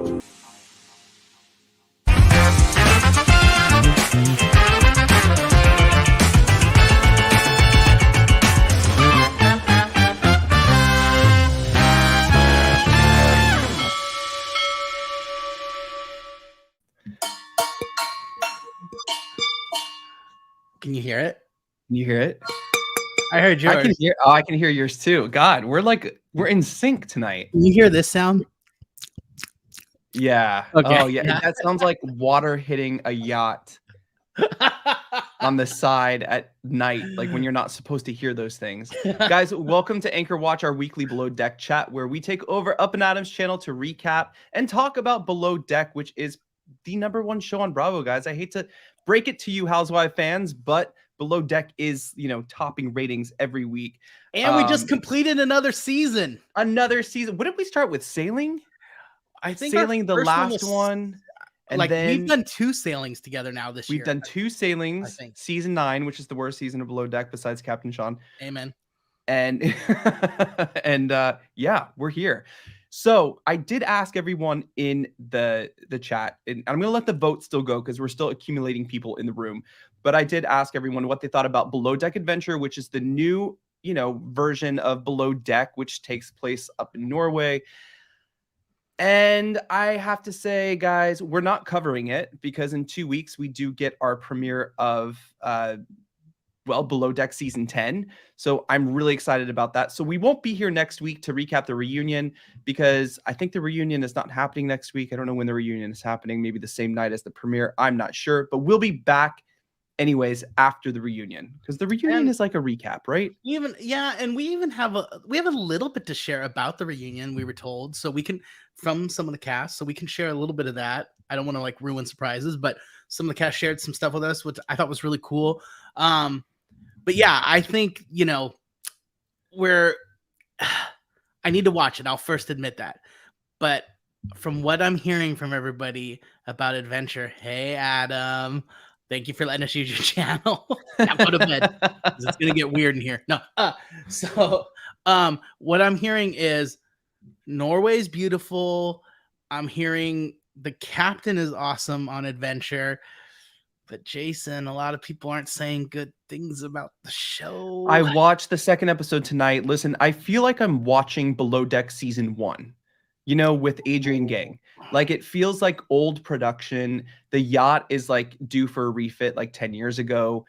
Can you hear it? Can you hear it? I heard yours. I can hear yours too. God, we're in sync tonight. Can you hear this sound? Yeah. Okay. Oh yeah. That sounds like water hitting a yacht on the side at night, like when you're not supposed to hear those things. Guys, welcome to Anchor Watch, our weekly Below Deck chat, where we take over Up and Adam's channel to recap and talk about Below Deck, which is the #1 show on Bravo, guys. I hate to break it to you, Housewife fans, but Below Deck is, topping ratings every week. And we just completed another season. What did we start with? Sailing? I think Sailing, the last one. And then we've done 2 sailings together now this year. We've done 2 sailings. Season 9, which is the worst season of Below Deck besides Captain Sean. Amen. And yeah, we're here. So I did ask everyone in the chat, and I'm going to let the vote still go because we're still accumulating people in the room. But I did ask everyone what they thought about Below Deck Adventure, which is the new, version of Below Deck, which takes place up in Norway. And I have to say, guys, we're not covering it because in 2 weeks we do get our premiere of Below Deck Season 10. So I'm really excited about that. So we won't be here next week to recap the reunion because I think the reunion is not happening next week. I don't know when the reunion is happening. Maybe the same night as the premiere. I'm not sure. But we'll be back anyways after the reunion because the reunion is like a recap, right? And we have a little bit to share about the reunion, we were told, so we can, from some of the cast, so we can share a little bit of that. I don't want to ruin surprises, but some of the cast shared some stuff with us, which I thought was really cool. But yeah, I think I need to watch it. I'll first admit that, but from what I'm hearing from everybody about Adventure, hey Adam, thank you for letting us use your channel. Now go to bed. It's going to get weird in here. No. So what I'm hearing is Norway's beautiful. I'm hearing the captain is awesome on Adventure. But Jason, a lot of people aren't saying good things about the show. I watched the second episode tonight. Listen, I feel like I'm watching Below Deck Season 1. With Adrian Gang. Like, it feels like old production. The yacht is due for a refit 10 years ago.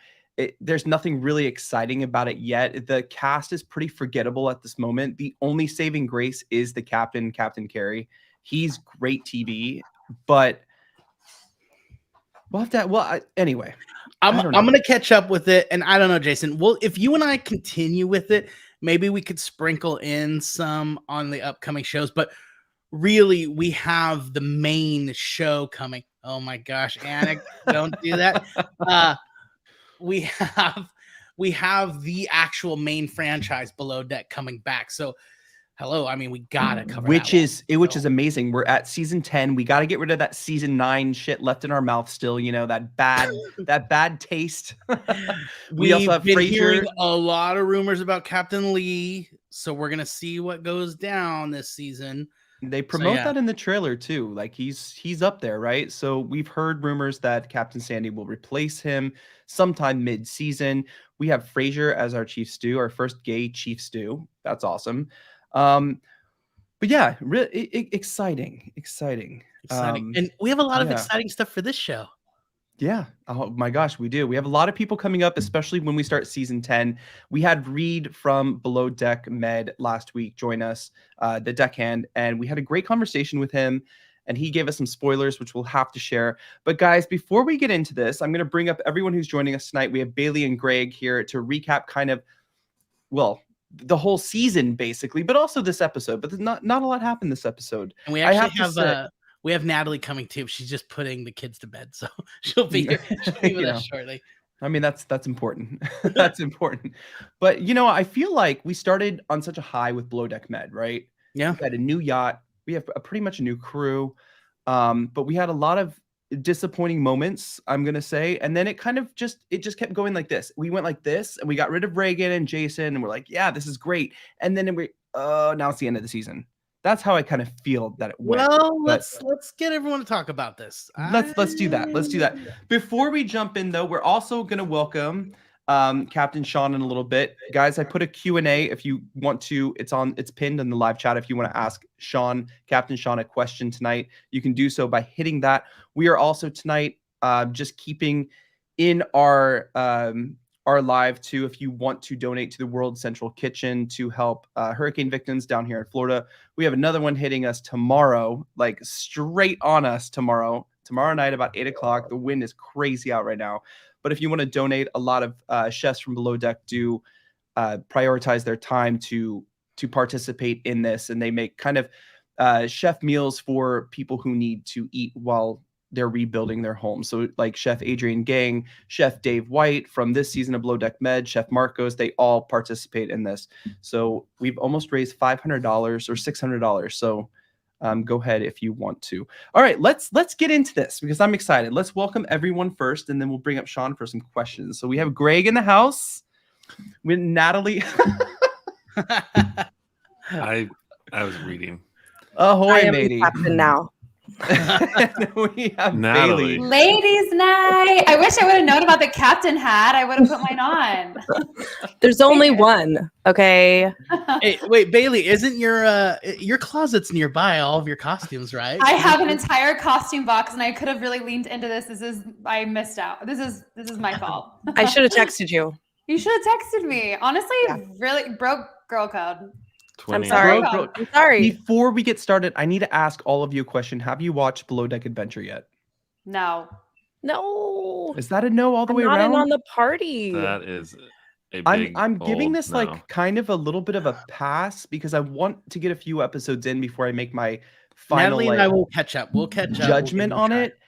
There's nothing really exciting about it yet. The cast is pretty forgettable at this moment. The only saving grace is the captain, Captain Carey. He's great TV, but we'll have to. Anyway, I'm going to catch up with it, and I don't know, Jason. Well, if you and I continue with it, maybe we could sprinkle in some on the upcoming shows, but really, we have the main show coming. Oh my gosh, Anna, don't do that. We have the actual main franchise Below Deck coming back. So, hello, we gotta cover which is amazing. We're at season 10. We got to get rid of that season 9 shit left in our mouth still. That bad taste. We also have been hearing a lot of rumors about Captain Lee, so we're gonna see what goes down this season. They promote that in the trailer too. He's up there, right? So we've heard rumors that Captain Sandy will replace him sometime mid-season. We have Frasier as our chief stew, our first gay chief stew. That's awesome. But yeah, really exciting. And we have a lot of exciting stuff for this show. Yeah. Oh my gosh, we do. We have a lot of people coming up, especially when we start season 10. We had Reed from Below Deck Med last week join us, the deckhand, and we had a great conversation with him, and he gave us some spoilers, which we'll have to share. But guys, before we get into this, I'm going to bring up everyone who's joining us tonight. We have Bailey and Greg here to recap the whole season, basically, but also this episode. But not a lot happened this episode. And we actually we have Natalie coming too. She's just putting the kids to bed, so she'll be here. She'll be with us shortly. That's important. That's important. But I feel like we started on such a high with Below Deck Med, right? Yeah. We had a new yacht. We have pretty much a new crew. But we had a lot of disappointing moments, I'm gonna say, and then it just kept going like this. We went like this, and we got rid of Reagan and Jason, and we're like, yeah, this is great. And then now it's the end of the season. That's how I kind of feel that it went. Well, But let's get everyone to talk about this. let's do that. Let's do that. Before we jump in, though, we're also going to welcome Captain Sean in a little bit. Guys, I put a Q&A if you want to. It's pinned in the live chat. If you want to ask Captain Sean, a question tonight, you can do so by hitting that. We are also tonight just keeping in our live too. If you want to donate to the World Central Kitchen to help hurricane victims down here in Florida, we have another one hitting us tomorrow, like straight on us tomorrow night about 8 o'clock. The wind is crazy out right now. But if you want to donate, a lot of chefs from Below Deck do prioritize their time to participate in this, and they make kind of chef meals for people who need to eat while they're rebuilding their home. So like Chef Adrian Gang, Chef Dave White from this season of Below Deck Med, Chef Marcos, they all participate in this. So we've almost raised $500 or $600. So go ahead if you want to. All right, let's get into this because I'm excited. Let's welcome everyone first, and then we'll bring up Sean for some questions. So we have Greg in the house with Natalie. I was reading. Ahoy, I am matey. captain now. We have Natalie. Bailey. Ladies' night. I wish I would have known about the captain hat. I would have put mine on. There's only one. Okay. Hey, wait, Bailey, isn't your closet's nearby all of your costumes, right? I have an entire costume box, and I could have really leaned into this. I missed out. This is my fault. I should have texted you. You should have texted me. Honestly, really broke girl code. 20. I'm sorry. Bro, I'm sorry. Before we get started, I need to ask all of you a question. Have you watched Below Deck Adventure yet? No. No. Is that a no all the way not around? in on the party. That is a big I'm giving old this no. like kind of a little bit of a pass because I want to get a few episodes in before I make my final Natalie and I will catch up. We'll catch up. judgment We'll on give it.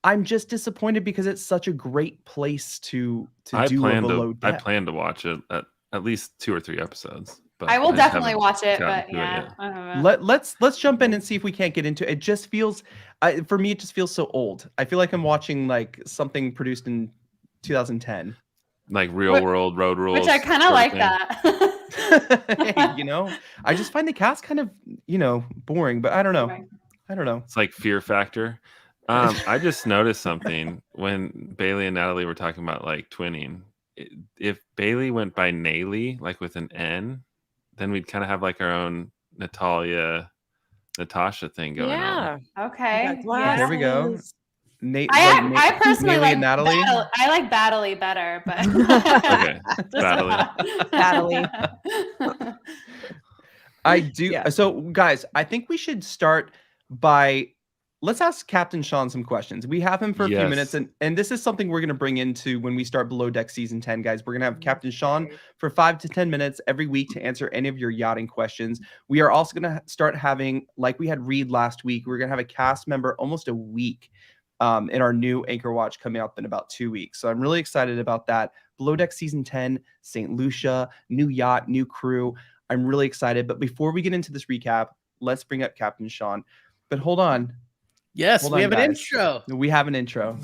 I'm just disappointed because it's such a great place to I do a plan Below to Deck. plan to watch it at least 2 or 3 episodes. But I will just definitely haven't watch it, gotten but to it yeah. yet. I don't know. Let's jump in and see if we can't get into it. It just feels for me it just feels so old. I feel like I'm watching like something produced in 2010. Like real world road rules. Which I kind of sort like thing. that. Hey, you know, I just find the cast kind of, boring, but I don't know. I don't know. It's like Fear Factor. I just noticed something when Bailey and Natalie were talking about like twinning. If Bailey went by Naylee, like with an N, then we'd kind of have like our own Natasha thing going on. Okay. There we go. Glasses. Nate, I personally Naylee like and Natalie. I like Battly better, but Okay. Battly. I do. Yeah. So, guys, I think we should start by let's ask Captain Sean some questions. We have him for a few Yes. minutes, and this is something we're going to bring into when we start Below Deck Season 10, guys. We're going to have Captain Sean for 5 to 10 minutes every week to answer any of your yachting questions. We are also going to start having, like we had Reed last week, we're going to have a cast member almost a week in our new Anchor Watch coming up in about 2 weeks. So I'm really excited about that. Below Deck Season 10, St. Lucia, new yacht, new crew. I'm really excited. But before we get into this recap, let's bring up Captain Sean. But hold on. Yes, Hold we on, have an guys. intro. We have an intro.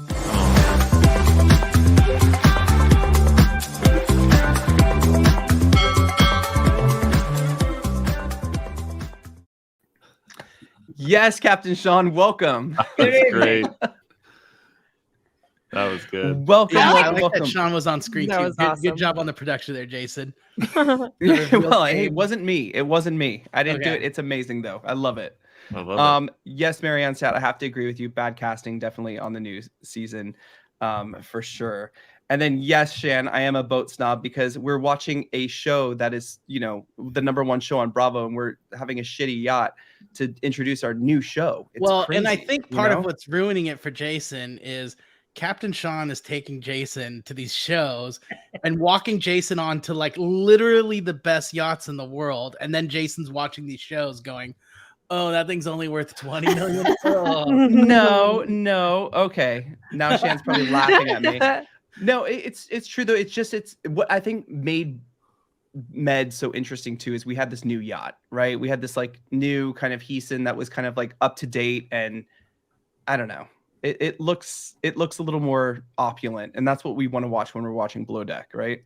Yes, Captain Sean, welcome. That's great. That was good. Welcome, Yeah, I welcome, like welcome. that Sean was on screen That too. was Good awesome. job on the production there, Jason. Well, hey, it wasn't me. It wasn't me. I didn't do Okay. it. It's amazing though. I love it. I love it. Yes, Marianne Stout, I have to agree with you. Bad casting definitely on the new season, for sure. And then yes, Shan, I am a boat snob because we're watching a show that is, the #1 show on Bravo, and we're having a shitty yacht to introduce our new show. It's And I crazy, think part of what's ruining it for Jason is Captain Sean is taking Jason to these shows and walking Jason on to like literally the best yachts in the world. And then Jason's watching these shows going, oh, that thing's only worth 20 million. Oh. No. Okay. Now Shan's probably laughing at me. No, it's true though. It's what I think made Med so interesting too is we had this new yacht, right? We had this like new kind of Heeson that was kind of like up to date, and I don't know. It looks a little more opulent, and that's what we want to watch when we're watching Below Deck, right?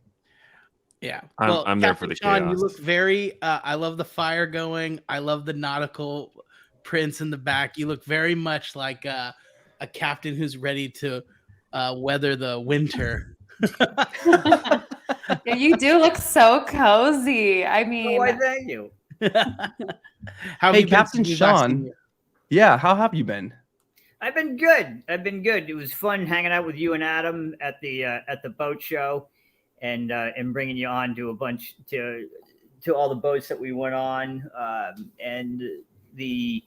Yeah. I'm there for Captain the Sean, chaos. you look very I love the fire going. I love the nautical prints in the back. You look very much like a captain who's ready to weather the winter. Yeah, you do look so cozy. I Oh, mean, why, thank you. How have Hey, you been Captain since we've last seen Sean. you? Yeah, how have you been? I've been good. It was fun hanging out with you and Adam at the boat show, and bringing you on to a bunch to all the boats that we went on, and the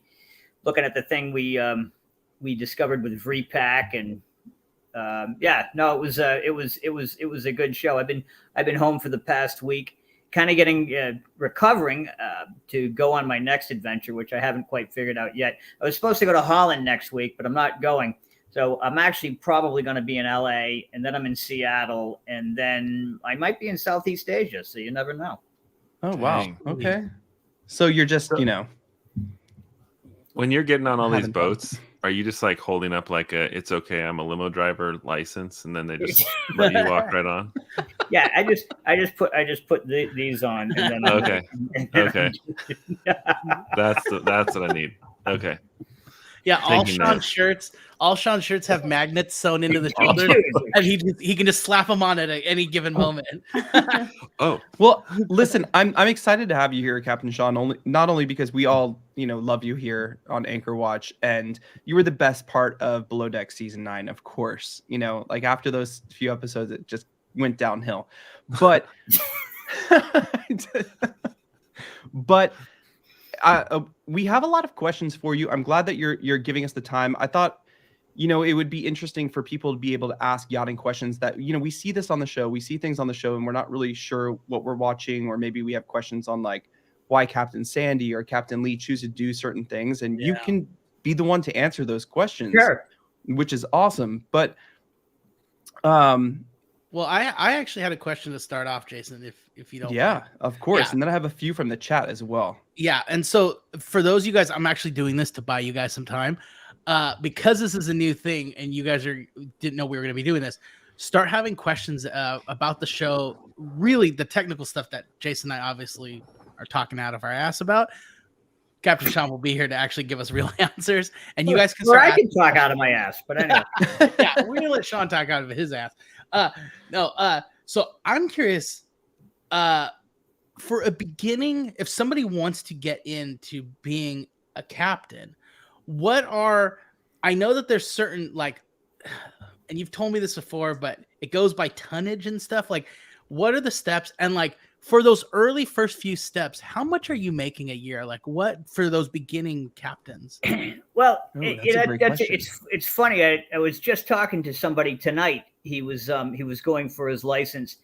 looking at the thing we discovered with Vreepack, and yeah, no, it was a good show. I've been home for the past week, kind of getting recovering to go on my next adventure, which I haven't quite figured out yet. I was supposed to go to Holland next week, but I'm not going. So I'm actually probably going to be in LA, and then I'm in Seattle, and then I might be in Southeast Asia. So you never know. Oh, wow. Dang. Okay. So you're just, When you're getting on all these having fun. boats, are you just like holding up like it's okay, I'm a limo driver license, and then they just let you walk right on? Yeah, I just put these on, and then Okay. and then Okay. That's what I need. Okay. Yeah, all Taking Sean notes. shirts have magnets sewn into the shoulders, and he can just slap them on at any given moment. Oh, Well, listen, I'm excited to have you here, Captain Sean. Not only because we all love you here on Anchor Watch, and you were the best part of Below Deck season 9, of course. Like after those few episodes, it just went downhill. But but we have a lot of questions for you. I'm glad that you're giving us the time. I thought it would be interesting for people to be able to ask yachting questions that, we see this on the show. We see things on the show and we're not really sure what we're watching, or maybe we have questions on like why Captain Sandy or Captain Lee choose to do certain things. And you can be the one to answer those questions, Sure. which is awesome. But, well, I actually had a question to start off, Jason, if you don't mind. of course. Yeah. And then I have a few from the chat as well. Yeah, and so for those of you guys, I'm actually doing this to buy you guys some time. Because this is a new thing and you guys didn't know we were going to be doing this, start having questions about the show, really the technical stuff that Jason and I obviously are talking out of our ass about. Captain Sean will be here to actually give us real answers, and you guys can Or start I can talk out of my ass, but anyway. yeah, we're going to let Sean talk out of his ass. So I'm curious, for a beginning, if somebody wants to get into being a captain, I know that there's certain, like, and you've told me this before, but it goes by tonnage and stuff. Like, what are the steps? And like, for those early first few steps, how much are you making a year? Like, what for those beginning captains? Well, that's a great question. it's funny. I was just talking to somebody tonight. He was going for his license,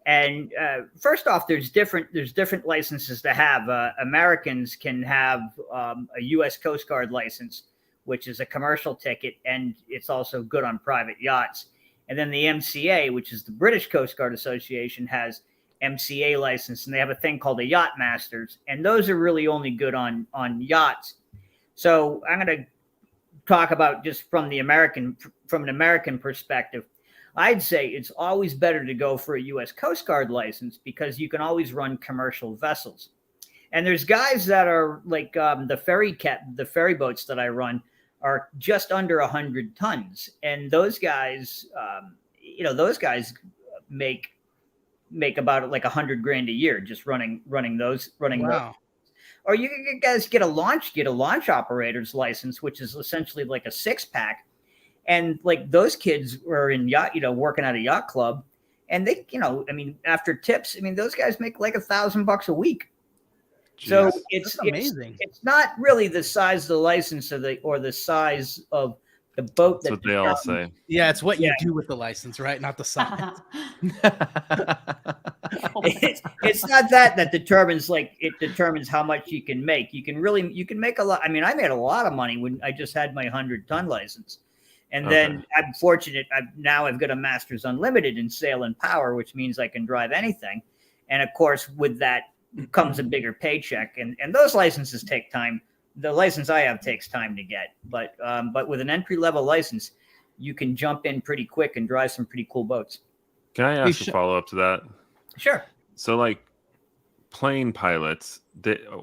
and first off, there's different licenses to have. Americans can have a U.S. Coast Guard license, which is a commercial ticket, and it's also good on private yachts. And then the MCA, which is the British Coast Guard Association, has MCA license, and they have a thing called a Yacht Masters, and those are really only good on yachts. So I'm going to talk about just from an American perspective. I'd say it's always better to go for a U.S. Coast Guard license because you can always run commercial vessels. And there's guys that are like the ferry boats that I run are just under 100 tons, and those guys, make about like $100,000 a year just running those. Wow. Or you guys get a launch operator's license, which is essentially like a 6-pack. And like those kids were in yacht, working at a yacht club, and they, after tips, those guys make like $1,000 a week. Jeez. So That's amazing. It's not really the size of the license or the size of the boat. That's what they all say. Yeah, it's what you do with the license, right? Not the size. It's not that determines how much you can make. You can make a lot. I made a lot of money when I just had my 100-ton license. And then I'm fortunate. I've got a Master's Unlimited in sail and power, which means I can drive anything. And of course, with that comes a bigger paycheck. And those licenses take time. The license I have takes time to get. But with an entry-level license, you can jump in pretty quick and drive some pretty cool boats. Can I ask a follow-up to that? Sure. So like plane pilots,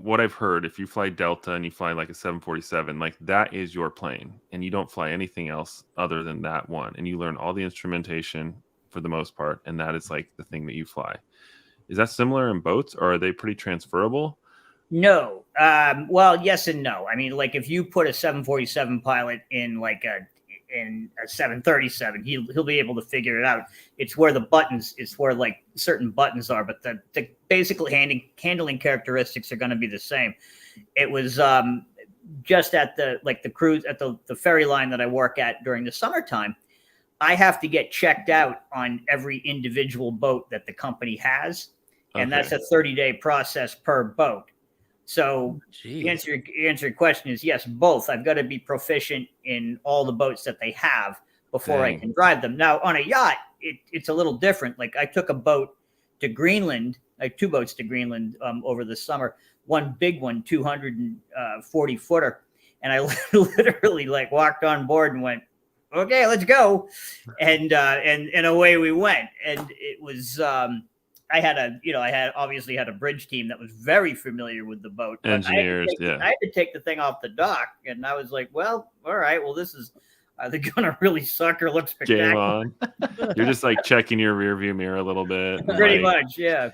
what I've heard, if you fly Delta and you fly like a 747, like that is your plane, and you don't fly anything else other than that one, and you learn all the instrumentation for the most part, and that is like the thing that you fly. Is that similar in boats, or are they pretty transferable? No. Well, yes and no. I mean, like if you put a 747 pilot in like a 737, he'll be able to figure it out. It's where the buttons, it's where like certain buttons are, but the basically handling characteristics are going to be the same. It was just at the cruise at the ferry line that I work at during the summertime. I have to get checked out on every individual boat that the company has, and that's a 30-day process per boat. So the answer to your question is yes, both. I've got to be proficient in all the boats that they have before I can drive them. Now, on a yacht, it's a little different. Like I took a boat to Greenland, like 2 boats to Greenland over the summer. One big one, 240 footer, and I literally like walked on board and went, "Okay, let's go," and away we went. And it was. I obviously had a bridge team that was very familiar with the boat. Engineers, I had to take the thing off the dock, and I was like, well, all right, well, this is either going to really suck or look spectacular. Game on. You're just like checking your rear view mirror a little bit. Pretty much, yeah.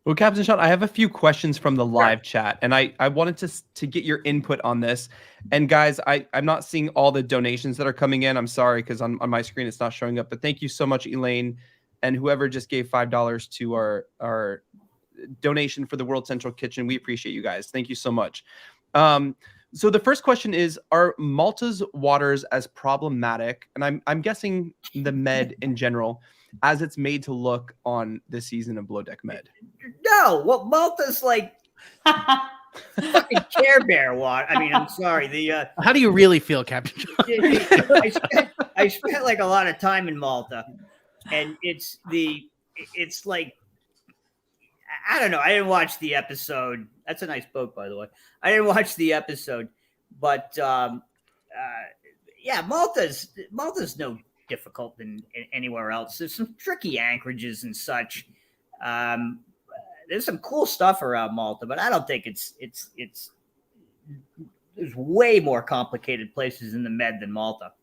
Well, Captain Sean, I have a few questions from the live chat, and I wanted to get your input on this. And guys, I'm not seeing all the donations that are coming in. I'm sorry, because on my screen it's not showing up. But thank you so much, Elaine, and whoever just gave $5 to our donation for the World Central Kitchen. We appreciate you guys. Thank you so much. So the first question is, are Malta's waters as problematic? And I'm guessing the Med in general, as it's made to look on this season of Below Deck Med. No, well, Malta's like fucking Care Bear water. I mean, I'm sorry. How do you really feel, Captain John? I spent like a lot of time in Malta. And it's like, I don't know. I didn't watch the episode. That's a nice boat, by the way. I didn't watch the episode, but yeah, Malta's no difficult than anywhere else. There's some tricky anchorages and such. There's some cool stuff around Malta, but I don't think it's there's way more complicated places in the Med than Malta.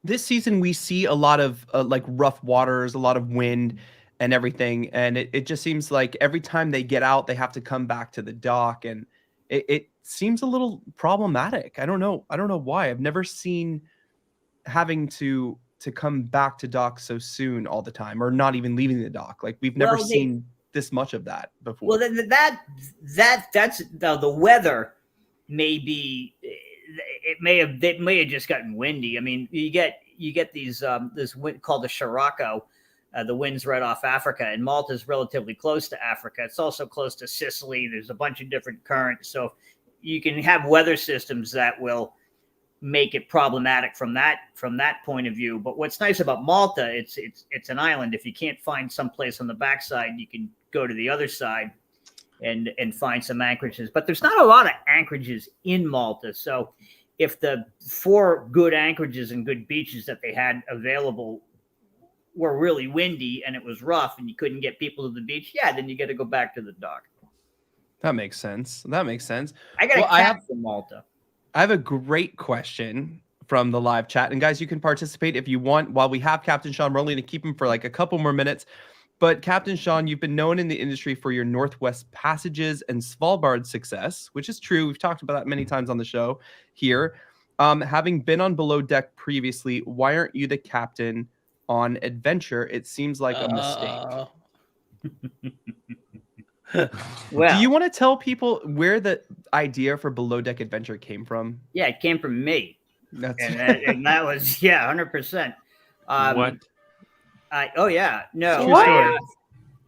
This season, we see a lot of like rough waters, a lot of wind and everything. And it just seems like every time they get out, they have to come back to the dock. And it seems a little problematic. I don't know why. I've never seen having to come back to dock so soon all the time, or not even leaving the dock. Like we've never seen this much of that before. Well, that's the weather may be. It may have just gotten windy. I mean, you get these this wind called the Scirocco, the winds right off Africa, and Malta is relatively close to Africa. It's also close to Sicily. There's a bunch of different currents, so you can have weather systems that will make it problematic from that point of view. But what's nice about Malta, it's an island. If you can't find some place on the backside, you can go to the other side and find some anchorages. But there's not a lot of anchorages in Malta. So if the 4 good anchorages and good beaches that they had available were really windy and it was rough and you couldn't get people to the beach, then you got to go back to the dock. That makes sense. I got a cat from Malta. I have a great question from the live chat. And guys, you can participate if you want. While we have Captain Sean, we're only going to keep him for like a couple more minutes. But Captain Sean, you've been known in the industry for your Northwest Passages and Svalbard success, which is true. We've talked about that many times on the show here. Having been on Below Deck previously, why aren't you the captain on Adventure? It seems like a mistake. Well, do you want to tell people where the idea for Below Deck Adventure came from? Yeah, it came from me. And that was 100%. What?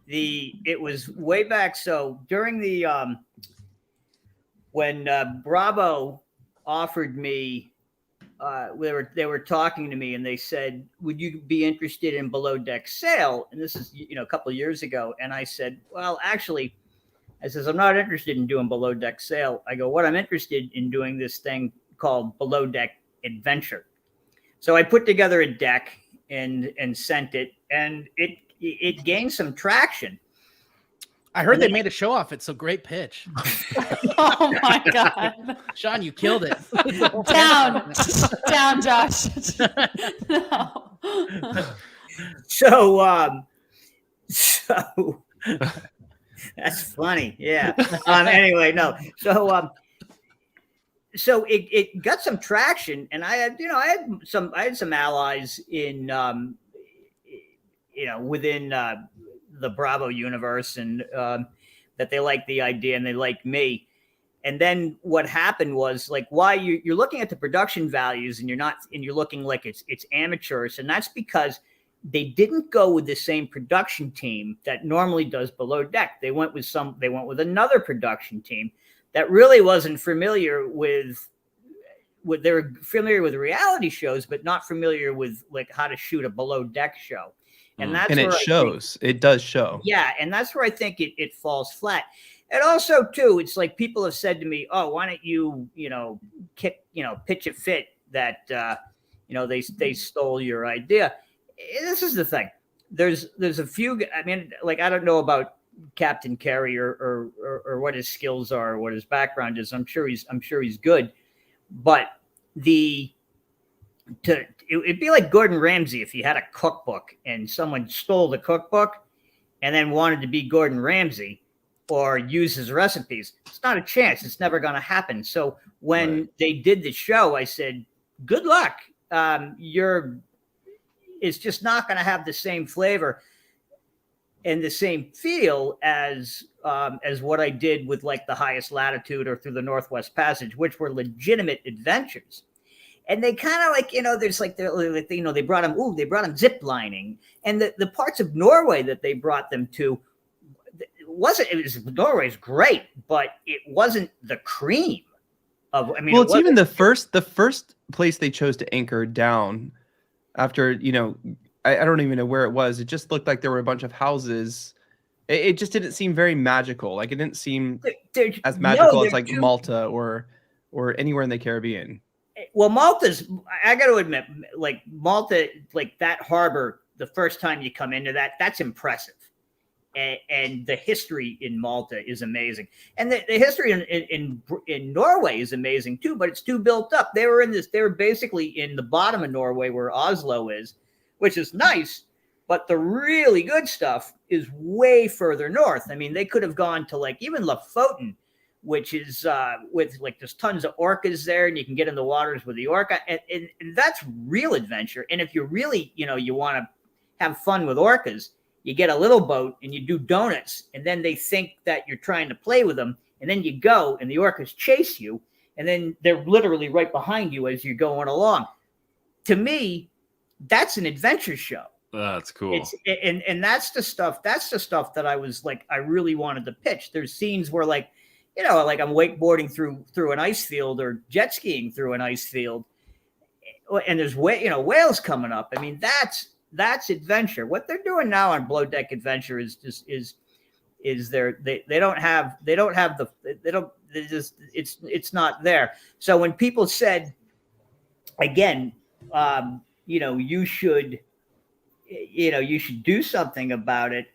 It was way back. So during the when Bravo offered me, they were talking to me and they said, "Would you be interested in Below Deck Sail?" And this is a couple of years ago. And I said, "Well, actually," I says, "I'm not interested in doing Below Deck Sail." I go, "What I'm interested in doing this thing called Below Deck Adventure." So I put together a deck and sent it, and it gained some traction. I heard And they then- made a show off it, so great pitch. Oh my god. Sean, you killed it. Down. Down, Josh. No. So that's funny. Yeah. Anyway, no. So it got some traction, and I had some allies in within the Bravo universe, and that they liked the idea and they liked me. And then what happened was, like, why you're looking at the production values and you're looking like it's amateurish, and that's because they didn't go with the same production team that normally does Below Deck. They went with another production team that really wasn't familiar with they were familiar with reality shows, but not familiar with like how to shoot a Below Deck show. And that's and it where shows. It does show. Yeah, and that's where I think it falls flat. And also too, it's like people have said to me, "Oh, why don't you, pitch a fit that they stole your idea." This is the thing. There's a few. I mean, like, I don't know about Captain Kerry or what his skills are, or what his background is. I'm sure he's good, but it'd be like Gordon Ramsay if he had a cookbook and someone stole the cookbook and then wanted to be Gordon Ramsay or use his recipes. It's not a chance. It's never going to happen. So when they did the show, I said, good luck. It's just not going to have the same flavor and the same feel as what I did with like the Highest Latitude or Through the Northwest Passage, which were legitimate adventures. And they kind of like, there's like, they brought them zip lining, and the parts of Norway that they brought them to Norway's great, but it wasn't the cream of, well, it's even the first place they chose to anchor down after, I don't even know where it was. It just looked like there were a bunch of houses. It just didn't seem very magical. Like, it didn't seem as magical as like Malta or anywhere in the Caribbean. Well, I got to admit, like Malta, like that harbor, the first time you come into that's impressive. And the history in Malta is amazing. And the history in Norway is amazing too, but it's too built up. They were basically in the bottom of Norway where Oslo is, which is nice, but the really good stuff is way further north. I mean, they could have gone to like even Lofoten, which is with like there's tons of orcas there, and you can get in the waters with the orca, and that's real adventure. And if you really, you want to have fun with orcas, you get a little boat and you do donuts, and then they think that you're trying to play with them, and then you go and the orcas chase you, and then they're literally right behind you as you're going along. To me, that's an adventure show. That's cool. And that's the stuff that I was like, I really wanted to pitch. There's scenes where like, like I'm wakeboarding through an ice field or jet skiing through an ice field, and there's whales coming up. I mean, that's adventure. What they're doing now on Below Deck Adventure it's not there. So when people said, again, you should do something about it.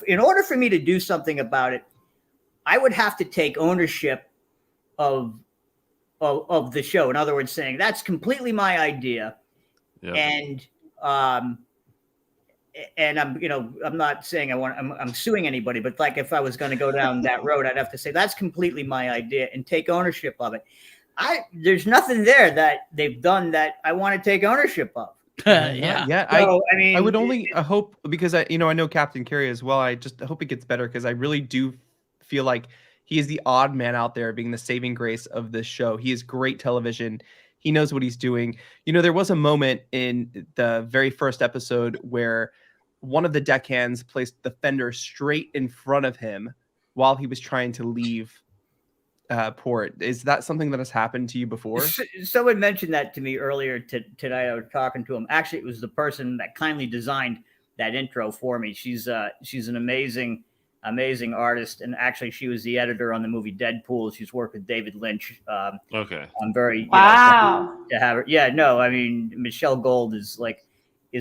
In order for me to do something about it, I would have to take ownership of the show. In other words, saying that's completely my idea. Yep. And I'm not saying I'm suing anybody, but like if I was going to go down that road, I'd have to say that's completely my idea and take ownership of it. There's nothing there that they've done that I want to take ownership of. Yeah. So, I would only hope, because I know Captain Kerry as well. I just hope it gets better, because I really do feel like he is the odd man out there being the saving grace of this show. He is great television. He knows what he's doing. There was a moment in the very first episode where one of the deckhands placed the fender straight in front of him while he was trying to leave port. Is that something that has happened to you before? Someone mentioned that to me earlier tonight. I was talking to him. Actually, it was the person that kindly designed that intro for me. She's an amazing artist, and actually she was the editor on the movie Deadpool. She's worked with David Lynch. Okay. I'm very wow to have her. Yeah, no, I mean Michelle Gold is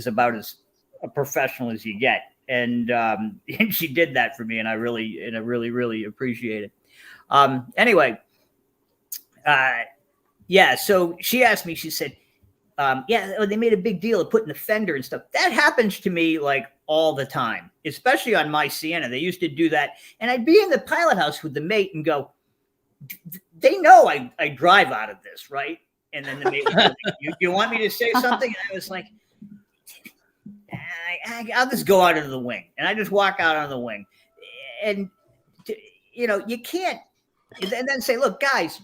about as a professional as you get. and and she did that for me, and I really appreciate it. Anyway, yeah. So she asked me. She said, "Yeah, they made a big deal of putting the fender and stuff." That happens to me like all the time, especially on my Sienna. They used to do that, and I'd be in the pilot house with the mate and go, "They know I drive out of this, right?" And then the mate would go, you want me to say something? And I was like, I'll just go out of the wing. And I just walk out on the wing. And, you can't, and then say, "Look, guys,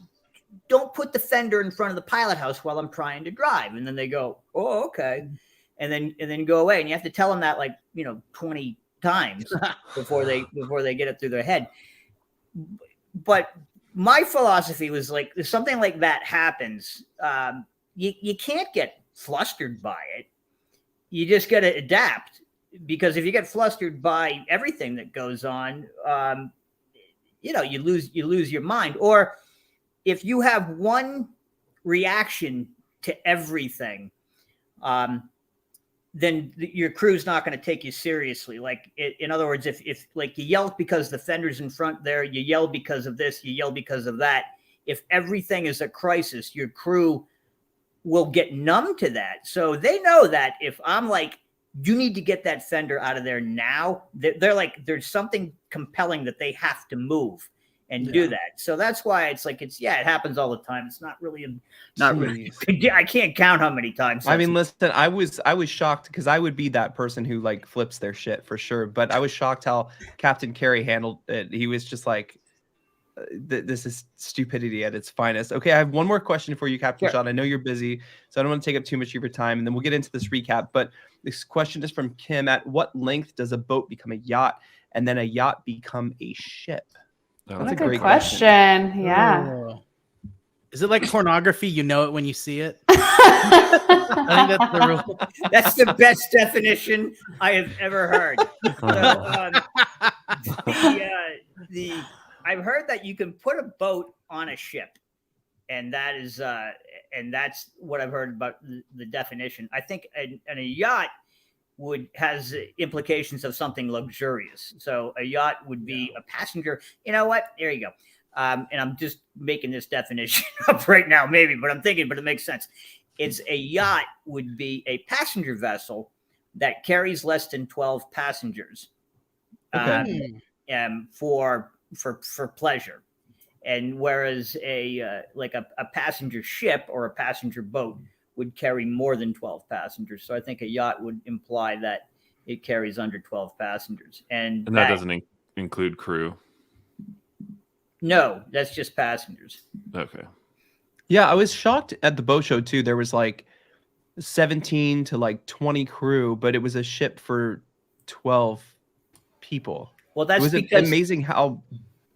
don't put the fender in front of the pilot house while I'm trying to drive." And then they go, "Oh, okay." And then go away. And you have to tell them that 20 times before they get it through their head. But my philosophy was like, if something like that happens, you can't get flustered by it. You just got to adapt, because if you get flustered by everything that goes on, you lose your mind. Or if you have one reaction to everything, then your crew's not going to take you seriously. Like, in other words, if like you yell because the fender's in front there, you yell because of this, you yell because of that. If everything is a crisis, your crew will get numb to that. So they know that if I'm like, "You need to get that fender out of there now," they're like, there's something compelling that they have to move and do that. So that's why it happens all the time. It's not really, I can't count how many times. I mean, listen, I was shocked, because I would be that person who like flips their shit for sure. But I was shocked how Captain Carey handled it. He was just like, this is stupidity at its finest. Okay, I have one more question for you, Captain Sean. I know you're busy, so I don't want to take up too much of your time, and then we'll get into this recap. But this question is from Kim. At what length does a boat become a yacht, and then a yacht become a ship? That's a great question. Yeah. Oh. Is it like pornography? You know it when you see it? I think that's the rule. That's the best definition I have ever heard. So, I've heard that you can put a boat on a ship, and that's what I've heard about the definition. I think a yacht has implications of something luxurious. So a yacht would be a passenger. You know what? There you go. And I'm just making this definition up right now, maybe, but I'm thinking, but it makes sense. It's a yacht would be a passenger vessel that carries less than 12 passengers, for pleasure. And whereas a passenger ship or a passenger boat would carry more than 12 passengers. So I think a yacht would imply that it carries under 12 passengers. And that doesn't include crew. No, that's just passengers. Okay. Yeah, I was shocked at the boat show too. There was like 17 to 20 crew, but it was a ship for 12 people. Well, that's because amazing how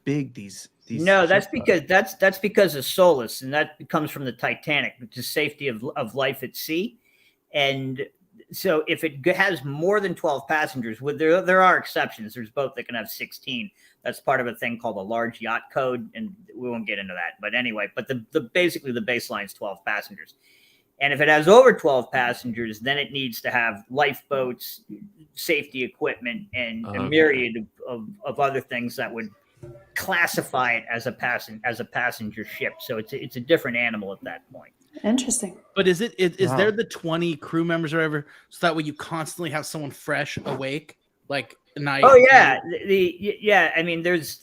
big these. No, that's because of Solus, and that comes from the Titanic, which is safety of life at sea. And so if it has more than 12 passengers, there are exceptions. There's boats that can have 16. That's part of a thing called the large yacht code, and we won't get into that. But anyway, basically the baseline is 12 passengers. And if it has over 12 passengers, then it needs to have lifeboats, safety equipment, and a myriad of other things that would classify it as a passenger ship. So it's a different animal at that point. Interesting. But is there the 20 crew members or whatever, so that way you constantly have someone fresh awake, like night? Oh yeah, I mean, there's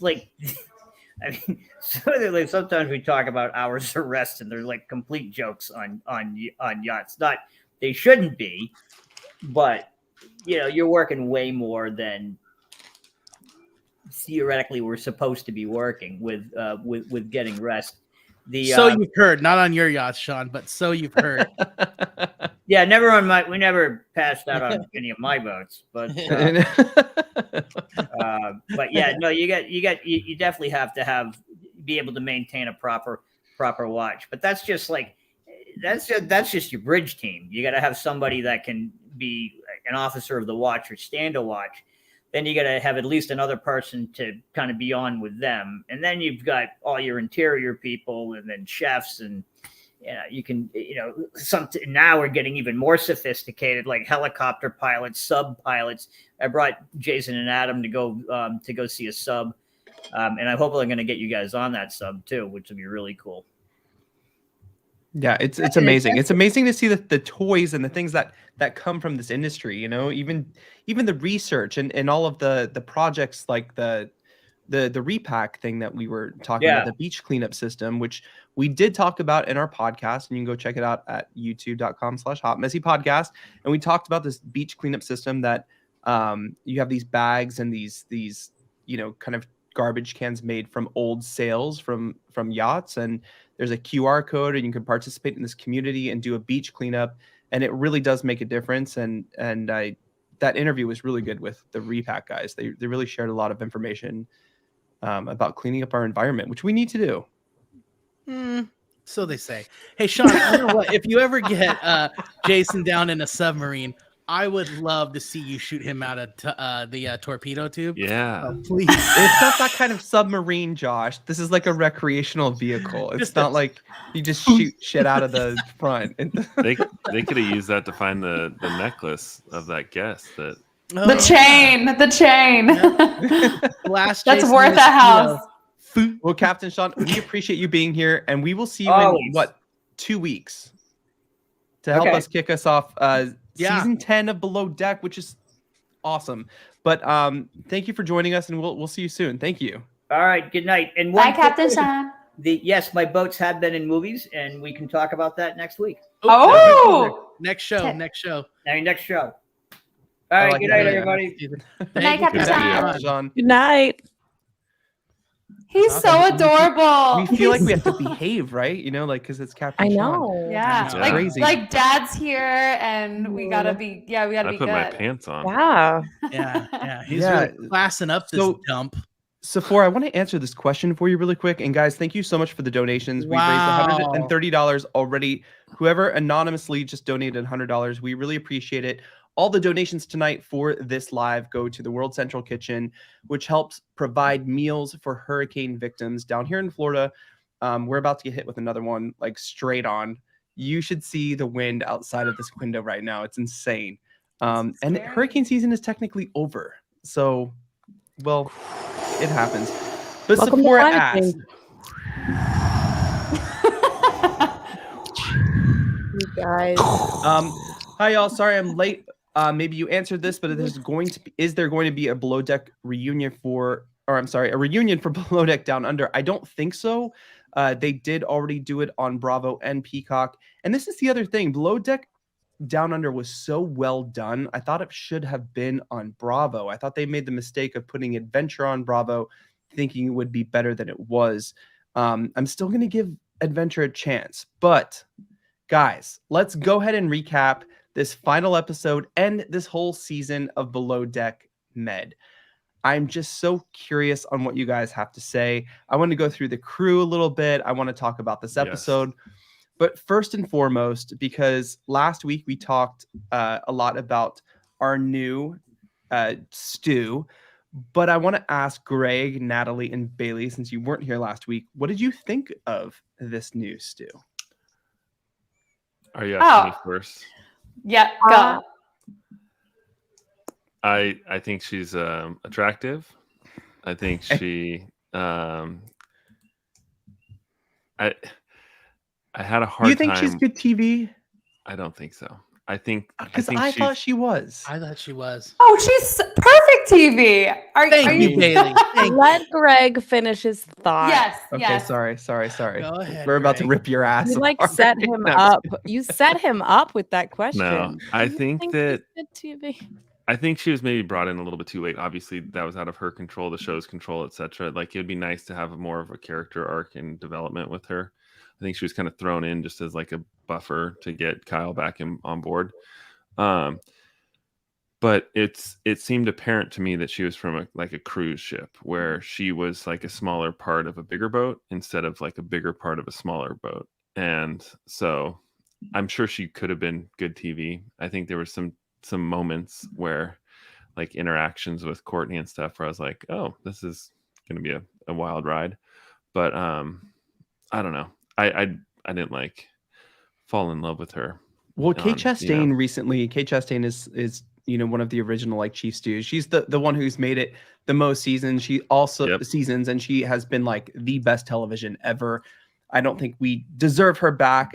sometimes we talk about hours of rest, and there's like complete jokes on yachts. They shouldn't be, but you're working way more than theoretically we're supposed to be working with getting rest. So you've heard, not on your yacht, Sean, but so you've heard. Yeah, we never passed out on any of my boats, but yeah, no, you definitely have to be able to maintain a proper watch. But that's just your bridge team. You got to have somebody that can be an officer of the watch or stand a watch. Then you got to have at least another person to kind of be on with them. And then you've got all your interior people, and then chefs and you can, now we're getting even more sophisticated, like helicopter pilots, sub pilots. I brought Jason and Adam to go see a sub. And I hope I'm going to get you guys on that sub too, which would be really cool. Yeah, it's amazing. It's amazing to see the toys and the things that come from this industry, even the research and all of the projects like the repack thing that we were talking about, the beach cleanup system, which we did talk about in our podcast, and you can go check it out at youtube.com/hotmessypodcast. And we talked about this beach cleanup system that you have these bags and these kind of garbage cans made from old sails from yachts, and there's a QR code, and you can participate in this community and do a beach cleanup, and it really does make a difference. And that interview was really good with the repack guys. They really shared a lot of information about cleaning up our environment, which we need to do. So they say. Hey, Sean, I know what, if you ever get Jason down in a submarine, I would love to see you shoot him out of the torpedo tube. Yeah. Oh, please. It's not that kind of submarine, Josh. This is like a recreational vehicle. It's not like you just shoot shit out of the front. They could have used that to find the necklace of that guest that. The chain. Blast That's Jason worth a house. Well, Captain Sean, we appreciate you being here, and we will see you in 2 weeks to help us kick us off season 10 of Below Deck, which is awesome. But thank you for joining us, and we'll see you soon. Thank you. All right, good night. And Bye, Captain Sean. Yes, my boats have been in movies, and we can talk about that next week. Next show. All right, good night, everybody. Good night, Captain Sean. Good night. He's so adorable. We feel like we have to behave, right? Because it's Captain I Sean. know. Yeah, It's like crazy. like Dad's here, and we gotta be. Yeah, we gotta I be put good. my pants on. Yeah. Yeah. He's really classing up this dump. Sephora, I want to answer this question for you really quick. And guys, thank you so much for the donations. We've raised $130 already. Whoever anonymously just donated $100, we really appreciate it. All the donations tonight for this live go to the World Central Kitchen, which helps provide meals for hurricane victims down here in Florida. We're about to get hit with another one, like straight on. You should see the wind outside of this window right now. It's insane. And hurricane season is technically over. So, well, it happens. But Welcome Sephora to asked. You guys. Hi, y'all. Sorry I'm late. Maybe you answered this, but is there going to be a Below Deck reunion a reunion for Below Deck Down Under? I don't think so. They did already do it on Bravo and Peacock. And this is the other thing. Below Deck Down Under was so well done. I thought it should have been on Bravo. I thought they made the mistake of putting Adventure on Bravo, thinking it would be better than it was. I'm still going to give Adventure a chance. But, guys, let's go ahead and recap this final episode and this whole season of Below Deck Med. I'm just so curious on what you guys have to say. I want to go through the crew a little bit. I want to talk about this episode. Yes. But first and foremost, because last week we talked a lot about our new stew, but I want to ask Greg, Natalie, and Bailey, since you weren't here last week, what did you think of this new stew? Are you asking me first? Yeah, go. I think she's attractive. I think she I had a hard time. Do you think she's good TV? I don't think so. I think I thought she was. I thought she was. Oh, she's perfect TV. Thank you, Bailey. Let Greg finish his thought. Yes. Okay, yes. sorry. Go ahead, We're about to rip your ass. You apart. set him up. You set him up with that question. No, I think that he's good TV? I think she was maybe brought in a little bit too late. Obviously, that was out of her control, the show's control, etc. Like, it would be nice to have more of a character arc and development with her. I think she was kind of thrown in just as like a buffer to get Kyle back on board. But it seemed apparent to me that she was from a cruise ship, where she was like a smaller part of a bigger boat instead of like a bigger part of a smaller boat. And so I'm sure she could have been good TV. I think there were some moments where, like, interactions with Courtney and stuff, where I was like, oh, this is going to be a wild ride. But I don't know. I didn't like. fall in love with her. Well, Kate Chastain you know. recently. Kate Chastain is one of the original like chief stews. She's the one who's made it the most seasons. She also seasons, and she has been like the best television ever. I don't think we deserve her back,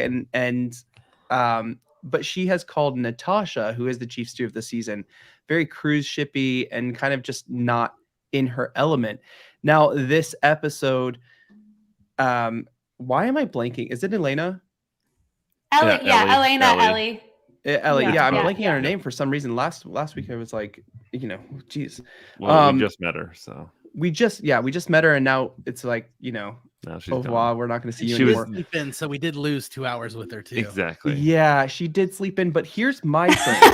but she has called Natasha, who is the chief stew of the season, very cruise shippy and kind of just not in her element. Now this episode, why am I blanking? Is it Elena? Ellie, Elena, Ellie. Ellie. I'm blanking on her name for some reason. Last week I was like, geez. Well, we just met her, so we just met her, and now it's like, now she's oh gone. wow, we're not going to see you she anymore. was sleeping, so we did lose 2 hours with her too. Exactly. Yeah, she did sleep in, but here's my thing: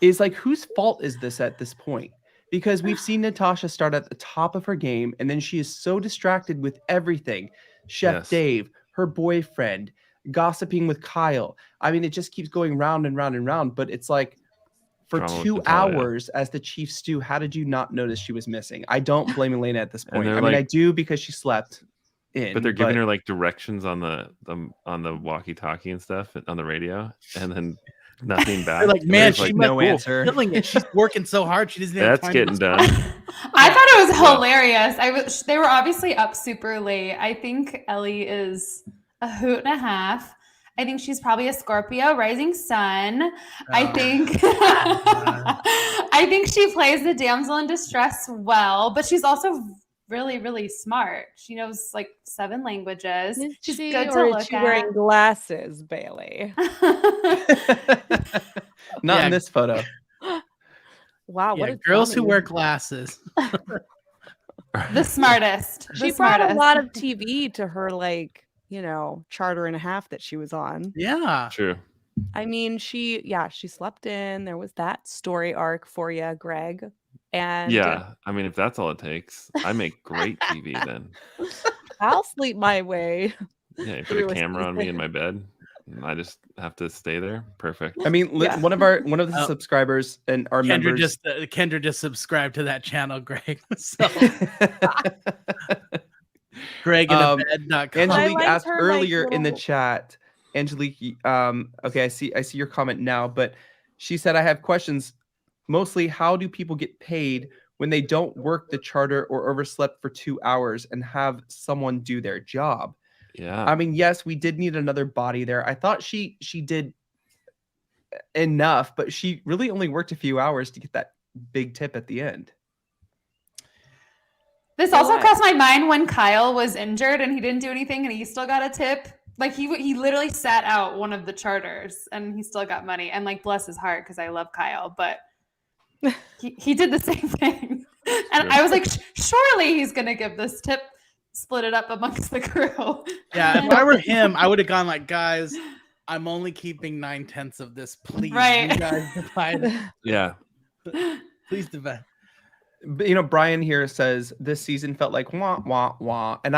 is like, whose fault is this at this point? Because we've seen Natasha start at the top of her game, and then she is so distracted with everything. Chef Dave, her boyfriend, gossiping with Kyle. I mean, it just keeps going round and round and round. But it's like, for Drama 2 with Natalia. hours as the chief stew, how did you not notice she was missing? I don't blame Elena at this point. they're I mean, like- I do, because she slept in. But they're giving her like directions on the walkie-talkie and stuff on the radio, and then nothing back. They're like, And man, there's, she like, no must be answer. killing it. She's working so hard. She doesn't have that's time getting to done. I thought it was hilarious. They were obviously up super late. I think Ellie is a hoot and a half. I think she's probably a Scorpio rising sun. I think she plays the damsel in distress well, but she's also really, really smart. She knows like 7 languages. She's good to look is she at. wearing glasses, Bailey? Not in this photo. Wow, Yeah, what a girls who dummy. wear glasses. The smartest. She The brought a smartest. lot of TV to her, like, charter and a half that she was on. Yeah. True. I mean, she slept in. There was that story arc for you, Greg. And Yeah, I mean, if that's all it takes, I make great TV then. I'll sleep my way. Yeah, you put through a a camera on me in season. my bed, and I just have to stay there. Perfect. I mean, Yeah. one of the subscribers and our members. Kendra just subscribed to that channel, Greg. So GregInABed.com. Angelique liked asked her, earlier like, in the little- chat. Angelique, okay, I see your comment now, but she said, I have questions. Mostly, how do people get paid when they don't work the charter or overslept for 2 hours and have someone do their job? Yeah. I mean, yes, we did need another body there. I thought she did enough, but she really only worked a few hours to get that big tip at the end. This also crossed my mind when Kyle was injured and he didn't do anything and he still got a tip. Like he literally sat out one of the charters and he still got money. And like, bless his heart, because I love Kyle, but he did the same thing. And I was like, surely he's gonna give this tip, split it up amongst the crew. Yeah, if I were him, I would have gone like, guys, I'm only keeping 9/10 of this. Please, Right. you guys divide. Yeah. Please divide. But, Brian here says this season felt like wah wah wah, and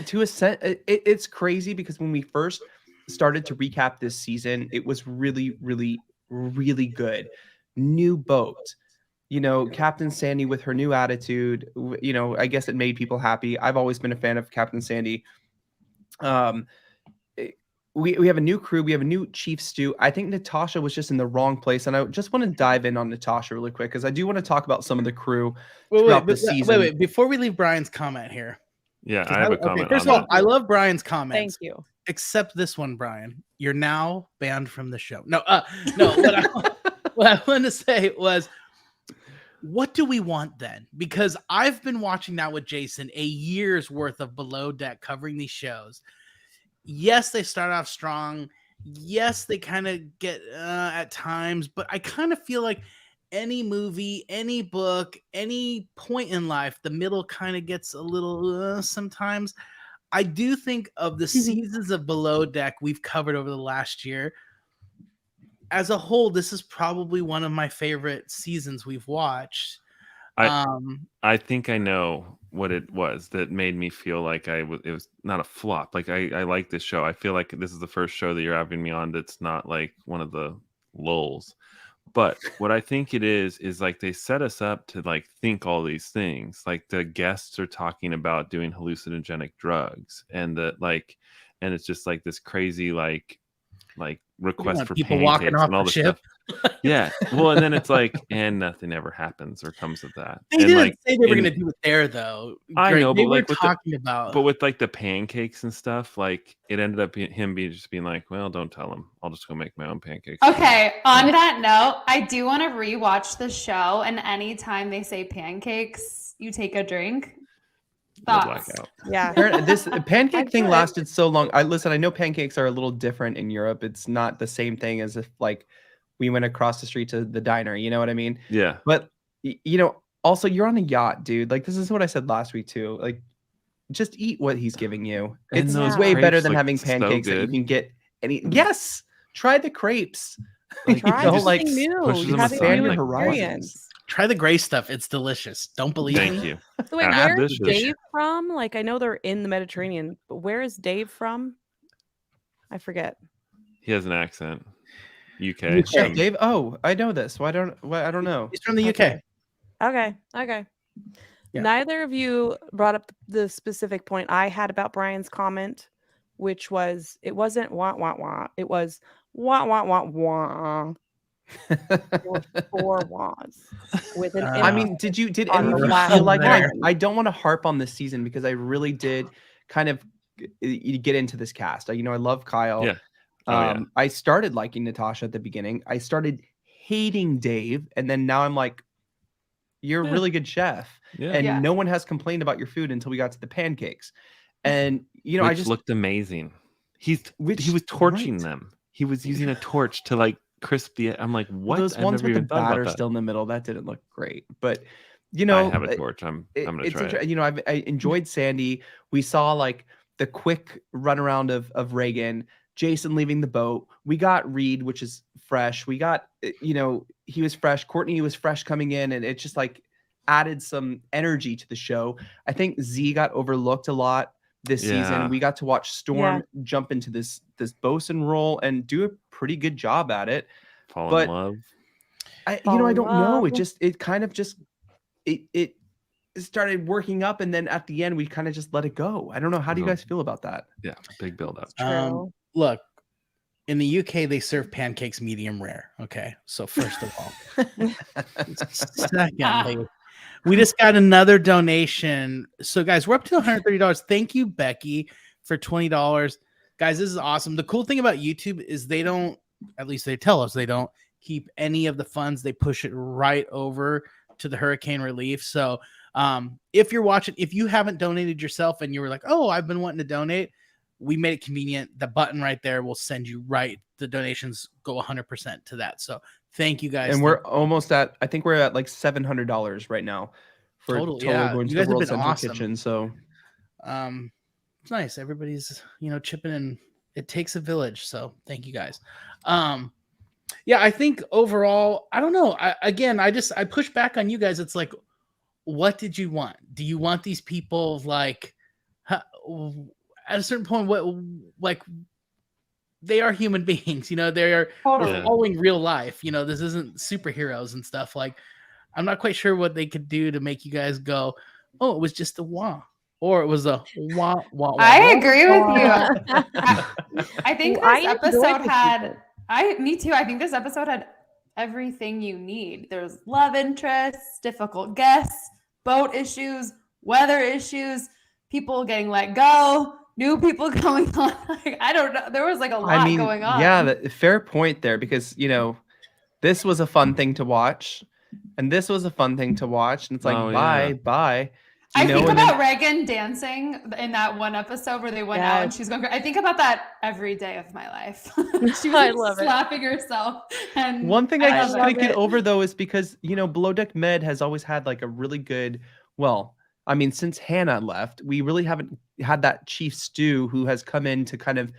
to a sense, it's crazy because when we first started to recap this season, it was really, really, really good. New boat, Captain Sandy with her new attitude. I guess it made people happy. I've always been a fan of Captain Sandy. We have a new crew. We have a new chief stew. I think Natasha was just in the wrong place, and I just want to dive in on Natasha really quick because I do want to talk about some of the crew throughout the season. Wait, before we leave Brian's comment here. Yeah, I have a comment. First on of all, I love Brian's comments. Thank you. Except this one, Brian. You're now banned from the show. No. What I wanted to say was, what do we want then? Because I've been watching now with Jason a year's worth of Below Deck covering these shows. Yes, they start off strong. Yes, they kind of get at times, but I kind of feel like any movie, any book, any point in life, the middle kind of gets a little sometimes. I do think of the seasons of Below Deck we've covered over the last year. As a whole, this is probably one of my favorite seasons we've watched. I think I know what it was that made me feel like it was not a flop. Like I like this show. I feel like this is the first show that you're having me on that's not like one of the lulls. But what I think it is like they set us up to like think all these things. Like the guests are talking about doing hallucinogenic drugs and and it's just like this crazy like like You request want for people pancakes walking off and all the this ship. stuff. Yeah. Well, and then it's like, and nothing ever happens or comes of that. They and didn't like, say they were in- going to do it there, though. I Greg, know, they but were like with talking about. but with like the pancakes and stuff, like it ended up him just being like, well, don't tell him. I'll just go make my own pancakes. Okay, on that note, I do want to rewatch the show, and anytime they say pancakes, you take a drink. You'll Thoughts? black out. Yeah. This pancake thing could. lasted so long. I know pancakes are a little different in Europe. It's not the same thing as if like we went across the street to the diner. You know what I mean? Yeah. But also you're on a yacht, dude. Like this is what I said last week too. Like just eat what he's giving you. And It's those way better crepes than look having so pancakes that you good. can get any. Yes, try the crepes. Like, Try you just like something new. pushes You them have aside, a new like, experience. Try the gray stuff. It's delicious. Don't believe Thank me? you. So wait, Add where is dishes. Dave from? Like I know they're in the Mediterranean, but where is Dave from? I forget. He has an accent. UK. UK. Chef Dave. Oh, I know this. I don't know. He's from the UK. Okay. Yeah. Neither of you brought up the specific point I had about Brian's comment, which was it wasn't wah wah wah. It was wah wah wah wah. There were 4 wahs with an I M mean, did on any of the you last feel like one. I don't want to harp on this season because I really did kind of get into this cast. I love Kyle. Yeah. Oh, yeah. I started liking Natasha at the beginning. I started hating Dave, and then now I'm like, you're a really good chef. Yeah. And Yeah. no one has complained about your food until we got to the pancakes. And I Which just looked amazing. He Which- was torching right. them. He was using a torch to like crisp the. I'm like, what? those I've ones never with the even thought about batter that. still in the middle, that didn't look great. But I have a torch. I'm gonna it's try it. I enjoyed Sandy. We saw like the quick runaround of Reagan, Jason leaving the boat. We got Reed, which is fresh. We got he was fresh. Courtney was fresh coming in, and it just like added some energy to the show. I think Z got overlooked a lot this Yeah. season. We got to watch Storm jump into this bosun role and do a pretty good job at it. Fall but in love. I Fall in don't know. love. It started working up, and then at the end we kind of just let it go. I don't know. How do you guys feel about that? Yeah, big build up. True. Look, in the UK, they serve pancakes medium rare. Okay. So, first of all, secondly, we just got another donation. So, guys, we're up to $130. Thank you, Becky, for $20. Guys, this is awesome. The cool thing about YouTube is they don't, at least they tell us, they don't keep any of the funds. They push it right over to the hurricane relief. So, if you're watching, if you haven't donated yourself and you were like, oh, I've been wanting to donate, we made it convenient. The button right there will send you right. The donations go 100% to that. So thank you guys. And we're almost at, I think we're at like $700 right now for Total, total yeah. going You to guys the have World been Central awesome. Kitchen. So it's nice. Everybody's, chipping in. It takes a village. So thank you guys. Yeah, I think overall, I don't know. I push back on you guys. It's like, what did you want? Do you want these people like at a certain point, like they are human beings, they are following real life. This isn't superheroes and stuff. Like, I'm not quite sure what they could do to make you guys go, oh, it was just a wah, or it was a wah, wah, wah. I agree with you. I think this episode had, me too. I think this episode had everything you need. There's love interests, difficult guests, boat issues, weather issues, people getting let go, new people coming on. Like, I don't know. There was like a lot going on. Yeah, fair point there, because this was a fun thing to watch, and this was a fun thing to watch, and it's like bye. I think about Reagan dancing in that one episode where they went out and she's going. I think about that every day of my life. She was like slapping herself. And one thing I just couldn't get over though is because Below Deck Med has always had like a really good. Well, I mean, since Hannah left, we really haven't had that Chief Stew who has come in to kind of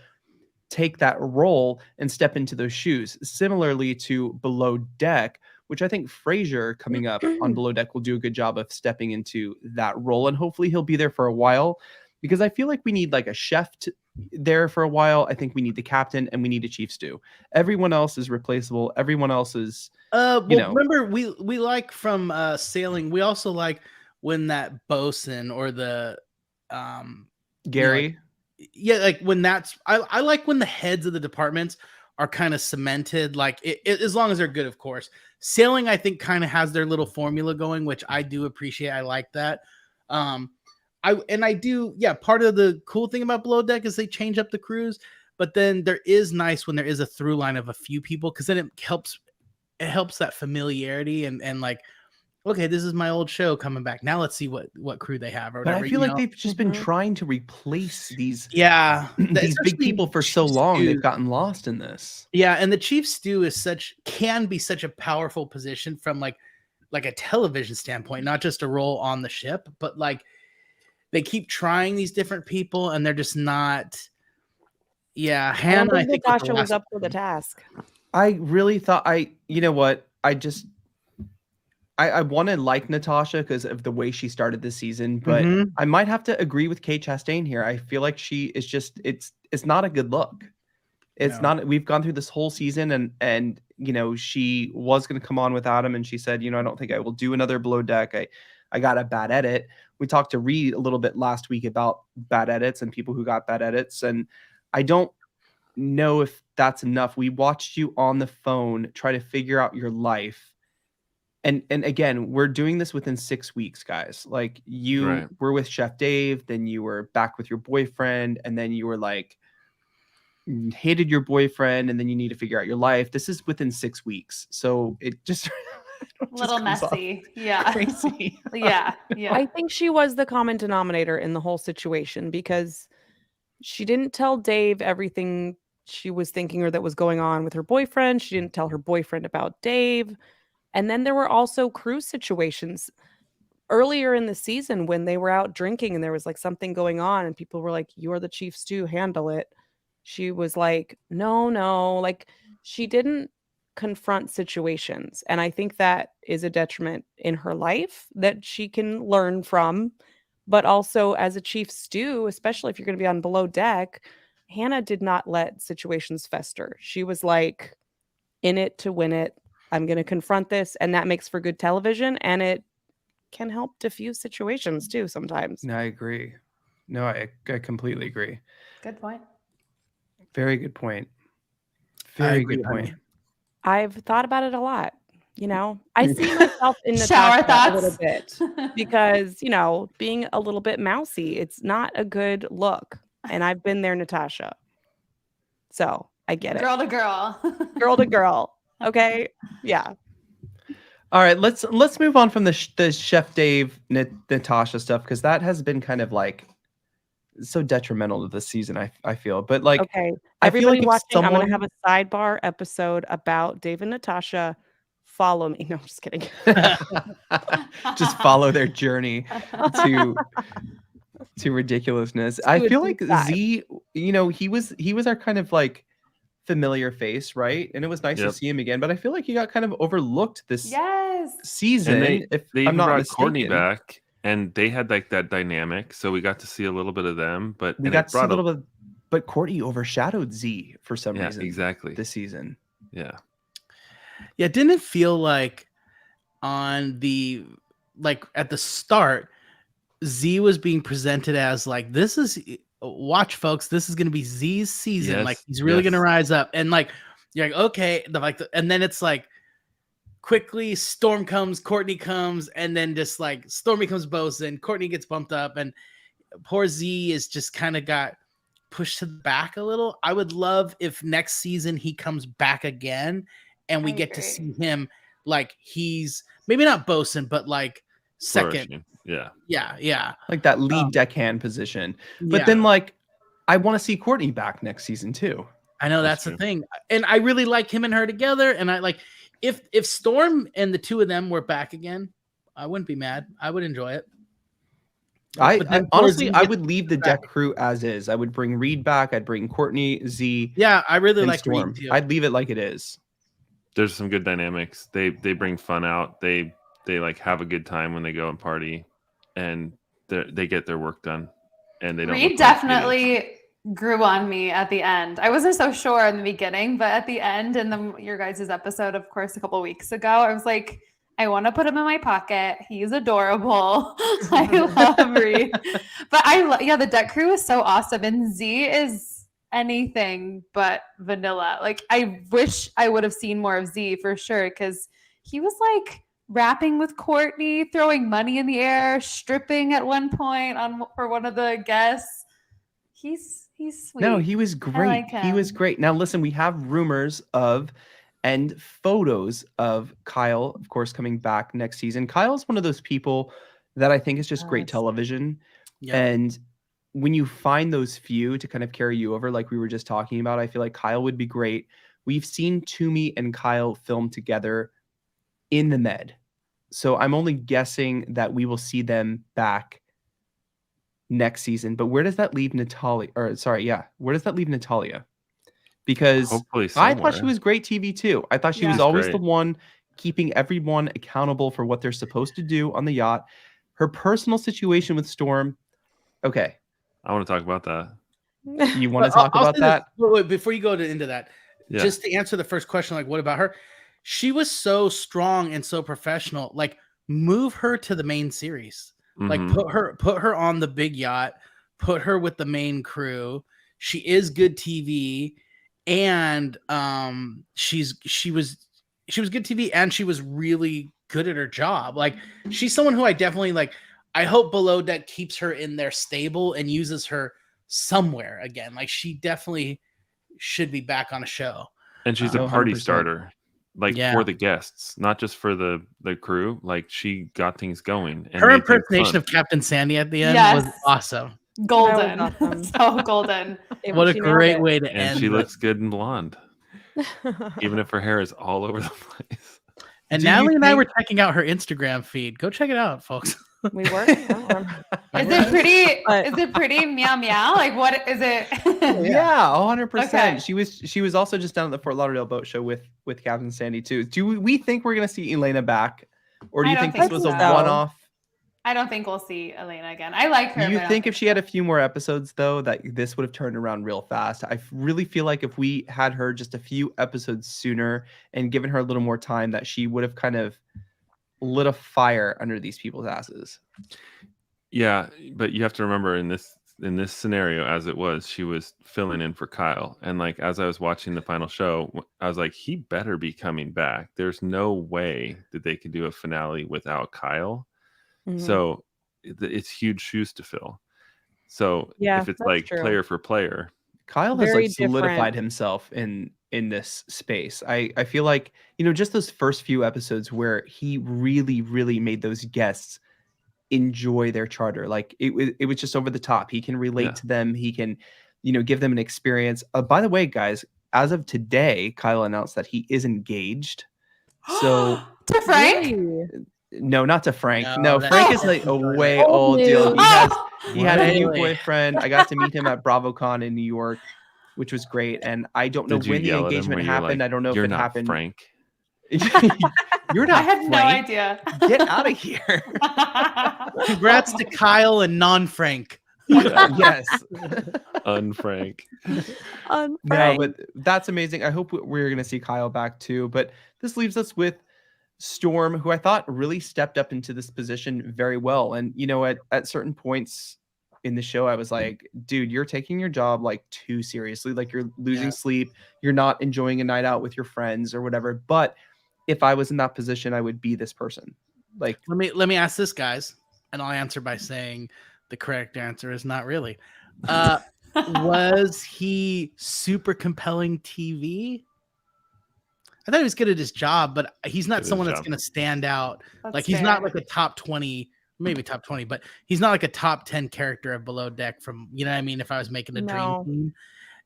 take that role and step into those shoes. Similarly to Below Deck, which I think Fraser coming up on Below Deck will do a good job of stepping into that role. And hopefully he'll be there for a while, because I feel like we need like a chef there for a while. I think we need the captain and we need a Chief Stew. Everyone else is replaceable. Everyone else is, remember we like from sailing. We also like when that bosun or the, Gary. like when that's, I like when the heads of the departments are kind of cemented. Like as long as they're good, of course. Sailing, I think, kind of has their little formula going, which I do appreciate. I like that. I do. Yeah, part of the cool thing about Below Deck is they change up the crews, but then there is nice when there is a through line of a few people, because then it helps that familiarity and like, okay, this is my old show coming back. Now let's see what crew they have or But whatever. I feel like they've just been trying to replace these big especially people for so Chief long. Stew. They've gotten lost in this. Yeah, and the Chief Stew can be such a powerful position from like a television standpoint, not just a role on the ship, but like they keep trying these different people and they're just not. Yeah, Hannah, I think Natasha was up for the task. I really thought you know what? I want to like Natasha because of the way she started this season, but I might have to agree with Kate Chastain here. I feel like she is just it's not a good look. It's not. We've gone through this whole season and you know, she was going to come on without him, and she said, you know, I don't think I will do another Below Deck. I got a bad edit. We talked to Reed a little bit last week about bad edits and people who got bad edits, and I don't know if that's enough. We watched you on the phone try to figure out your life. And again, we're doing this within 6 weeks, guys. Like you were with Chef Dave, then you were back with your boyfriend, and then you were like hated your boyfriend, and then you need to figure out your life. This is within 6 weeks. So it just a little messy. Yeah. Crazy. Yeah. I think she was the common denominator in the whole situation because she didn't tell Dave everything she was thinking or that was going on with her boyfriend. She didn't tell her boyfriend about Dave. And then there were also crew situations earlier in the season when they were out drinking and there was like something going on and people were like, you're the Chief Stew, handle it. She was like, no, like she didn't confront situations. And I think that is a detriment in her life that she can learn from. But also as a Chief Stew, especially if you're going to be on Below Deck, Hannah did not let situations fester. She was like, in it to win it. I'm going to confront this, and that makes for good television, and it can help diffuse situations too sometimes. No, I agree. No, I completely agree. Good point. Very good point. Very good point. I've thought about it a lot. You know, I see myself in Shower Natasha thoughts a little bit because, you know, being a little bit mousy, it's not a good look. And I've been there, Natasha. So I get it. Girl to girl. Girl to girl. Okay. Yeah. All right. Let's move on from the Chef Dave Natasha stuff, because that has been kind of like so detrimental to this season. I feel, but like, okay, I everybody feel like watching, I'm going to have a sidebar episode about Dave and Natasha. Follow me. No, I'm just kidding. Just follow their journey to ridiculousness. I feel like Z, you know, he was our kind of like familiar face, right? And it was nice to see him again, but I feel like he got kind of overlooked this season. And they I'm not brought mistaken. Courtney back, and they had like that dynamic, so we got to see a little bit of them. But we got to see a little bit, but Courtney overshadowed Z for some reason. Exactly. This season. Yeah. Yeah, didn't it feel like on the at the start, Z was being presented as like, this is watch, folks, this is gonna be Z's season. Yes, like he's really gonna rise up. And like you're like, okay, and then it's like quickly Storm comes, Courtney comes, and then just like Storm becomes bosun, Courtney gets bumped up, and poor Z is just kind of got pushed to the back a little. I would love if next season he comes back again and we get to see him like he's maybe not bosun, but like second. Yeah. Like that lead deckhand position. But then like I want to see Courtney back next season too. I know that's the thing. And I really like him and her together. And I like if Storm and the two of them were back again, I wouldn't be mad. I would enjoy it. I honestly would leave the deck crew as is. I would bring Reed back. I'd bring Courtney, Z. Yeah, I really like Storm. Reed too. I'd leave it like it is. There's some good dynamics. They bring fun out. They like have a good time when they go and party, and they get their work done. And they don't. Reed definitely grew on me at the end. I wasn't so sure in the beginning, but at the end, in your guys' episode, of course, a couple of weeks ago, I was like, I want to put him in my pocket. He's adorable. I love Reed. But the deck crew is so awesome. And Z is anything but vanilla. Like, I wish I would have seen more of Z for sure, because he was like rapping with Courtney, throwing money in the air, stripping at one point for one of the guests. He's sweet. No, he was great. like He was him. great. Now listen, we have rumors of and photos of Kyle, of course, coming back next season. Kyle's one of those people that I think is just great Yes. television. Yeah. And when you find those few to kind of carry you over, like we were just talking about, I feel like Kyle would be great. We've seen Toomey and Kyle film together in the Med. So I'm only guessing that we will see them back next season. But where does that leave Natalia? Or sorry, yeah. Where does that leave Natalia? Because Hopefully I thought she somewhere. was great TV too. I thought she Yeah. was She's always great. the one keeping everyone accountable for what they're supposed to do on the yacht. Her personal situation with Storm. Okay. I want to talk about that. You want to But I'll- talk I'll about say this- that? wait, before you go into that, Yeah. just to answer the first question, like, what about her? She was so strong and so professional. Like, move her to the main series. Like, Mhm. put her on the big yacht. Put her with the main crew. She is good TV, and she was good TV, and she was really good at her job. Like, she's someone who I definitely like. I hope Below Deck keeps her in their stable and uses her somewhere again. Like, she definitely should be back on a show. And she's a No, party 100%. starter, like Yeah. for the guests, not just for the crew. Like, she got things going. And Her made things impersonation fun. of Captain Sandy at the end was Yes. awesome. Golden. That was awesome. So golden. What a She nailed great it. way to and end. she the- looks good in blonde, even if her hair is all over the place. And Do you Natalie and I were think- checking out her Instagram feed. Go check it out, folks. We were. Oh, Is it pretty? But- Is it pretty meow meow? Like, what is it? Yeah, 100%. Okay. She was also just down at the Fort Lauderdale boat show with Captain Sandy too. Do we think we're gonna see Elena back, or do I you don't think think this was a so. one-off? I don't think we'll see Elena again. I like her. Do you but I don't think if she had a few more episodes though, that this would have turned around real fast? I really feel like if we had her just a few episodes sooner and given her a little more time, that she would have kind of lit a fire under these people's asses. Yeah, but you have to remember in this scenario, as it was, she was filling in for Kyle, and like as I was watching the final show, I was like, he better be coming back. There's no way that they could do a finale without Kyle. Mhm. So it's huge shoes to fill. So Yeah, if it's that's like true. player for player, Kyle has Very like solidified different. himself in this space. I feel like, just those first few episodes where he really made those guests enjoy their charter. Like it was just over the top. He can relate Yeah. to them. He can, give them an experience. By the way, guys, as of today, Kyle announced that he is engaged. So to Frank. Really? no, not to Frank. No, No, that's Frank is different. like a way Old old deal. news. He had a new Really? boyfriend. I got to meet him at BravoCon in New York, which was great. And I don't know did you when the yell at him engagement where you're happened. like, I don't know if you're it not happened. Frank? You're not I had no Frank. idea. Get out of here. Congrats to Kyle and non-Frank. Yes. Unfrank. No, Unfranked. but that's amazing. I hope we're going to see Kyle back too. But this leaves us with Storm, who I thought really stepped up into this position very well. And, at certain points in the show, I was like, dude, you're taking your job like too seriously. Like you're losing Yeah. sleep. You're not enjoying a night out with your friends or whatever. But if I was in that position, I would be this person. Like, Let me ask this, guys, and I'll answer by saying the correct answer is not really. Was he super compelling TV? I thought he was good at his job, but he's Good not at his someone that's job. going to stand out. That's Like he's not fair. like a top 20, maybe top 20, but he's not like a top 10 character of Below Deck from, you know what I mean? If I was making a No. dream team.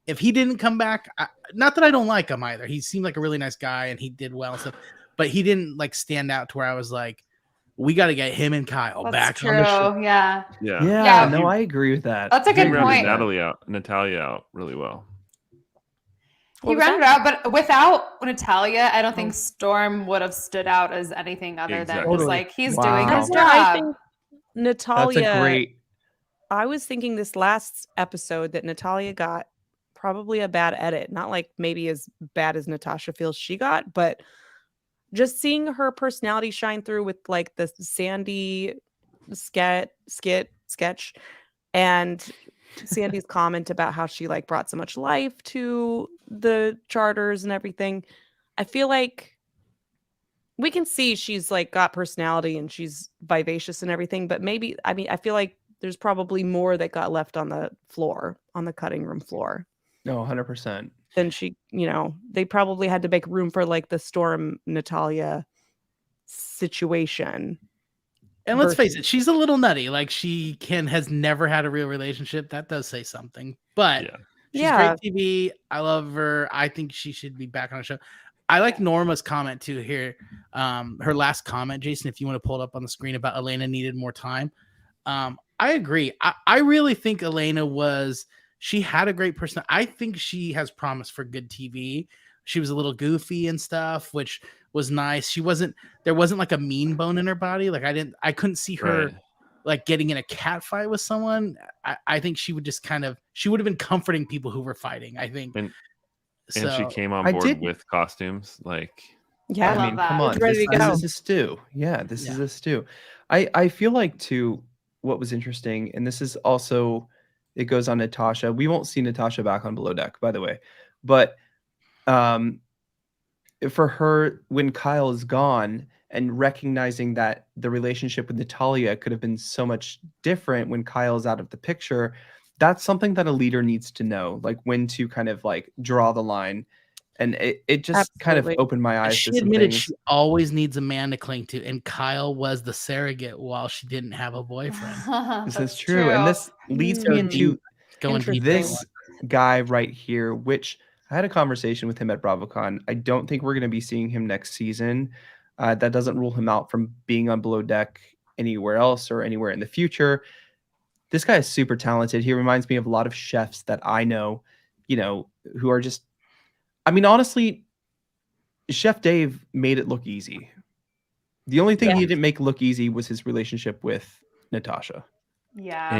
If he didn't come back, not that I don't like him either. He seemed like a really nice guy and he did well and stuff, but he didn't like stand out to where I was like, we got to get him and Kyle That's back true. on the show. Yeah. Yeah. Yeah. no, I agree with that. That's a He good rounded point. Natalia out really well. He What was rounded that? out, but without Natalia, I don't think Storm would have stood out as anything other than Exactly. just like he's Wow. doing his That's job. I think That's Natalia. a great. I was thinking this last episode that Natalia got probably a bad edit. Not like maybe as bad as Natasha feels she got, but just seeing her personality shine through with like the Sandy sketch and Sandy's comment about how she like brought so much life to the charters and everything. I feel like we can see she's like got personality and she's vivacious and everything, but maybe, I mean, I feel like there's probably more that got left on the floor, on the cutting room floor. No, 100%. Then she, you know, they probably had to make room for like the Storm Natalia situation. And let's face it, she's a little nutty. Like she has never had a real relationship. That does say something. But she's great TV. I love her. I think she should be back on a show. I like Norma's comment too here. Her last comment, Jason, if you want to pull it up on the screen about Elena needed more time. I agree. I really think Elena she had a great person. I think she has promise for good TV. She was a little goofy and stuff, which was nice. There wasn't like a mean bone in her body. Like I couldn't see her like getting in a cat fight with someone. I think she would just she would have been comforting people who were fighting, I think. And she came on board with costumes. Like, yeah, I mean, come on. This is a stew. Yeah, this is a stew. I feel like too, what was interesting, and this is also, it goes on Natasha. We won't see Natasha back on Below Deck, by the way. But for her, when Kyle is gone and recognizing that the relationship with Natalia could have been so much different when Kyle is out of the picture, that's something that a leader needs to know, like when to kind of like draw the line. And it just kind of opened my eyes she to some admitted things. she always needs a man to cling to, and Kyle was the surrogate while she didn't have a boyfriend. This is true. And this leads me into this guy right here, which I had a conversation with him at BravoCon. I don't think we're going to be seeing him next season. That doesn't rule him out from being on Below Deck anywhere else or anywhere in the future. This guy is super talented. He reminds me of a lot of chefs that I know, who are just, I mean, honestly, Chef Dave made it look easy. The only thing he didn't make look easy was his relationship with Natasha. Yeah.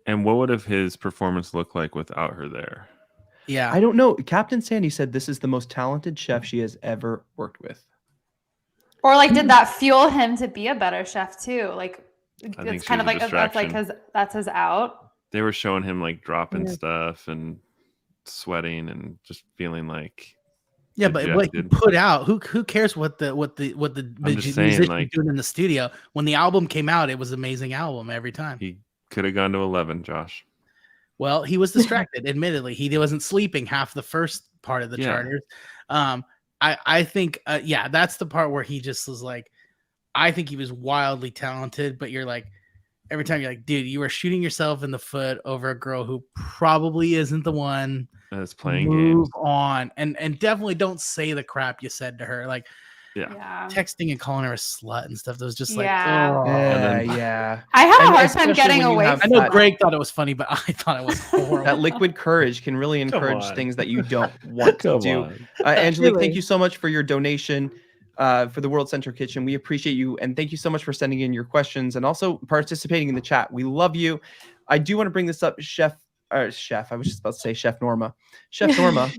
And what would have his performance looked like without her there? Yeah. I don't know. Captain Sandy said this is the most talented chef she has ever worked with. Or like, did that fuel him to be a better chef too? Like, it's kind of like that's like that's his out. They were showing him like dropping stuff and sweating and just feeling like but what he put out, who cares what the musician like, doing in the studio? When the album came out, it was an amazing album every time. He could have gone to 11, Josh. Well, he was distracted. Admittedly, he wasn't sleeping half the first part of the charters. I think that's the part where he just was like, I think he was wildly talented, but you're like, every time you're like, dude, you are shooting yourself in the foot over a girl who probably isn't the one. That's playing Move games. on, and definitely don't say the crap you said to her, like texting and calling her a slut and stuff. That was just like, yeah. I had a hard time getting away. I know Greg thought it was funny, but I thought it was horrible. That liquid courage can really encourage things that you don't want to do. Angelique, thank you so much for your donation for the World Center Kitchen. We appreciate you, and thank you so much for sending in your questions and also participating in the chat. We love you. I do want to bring this up, Chef. I was just about to say Chef Norma. Chef Norma.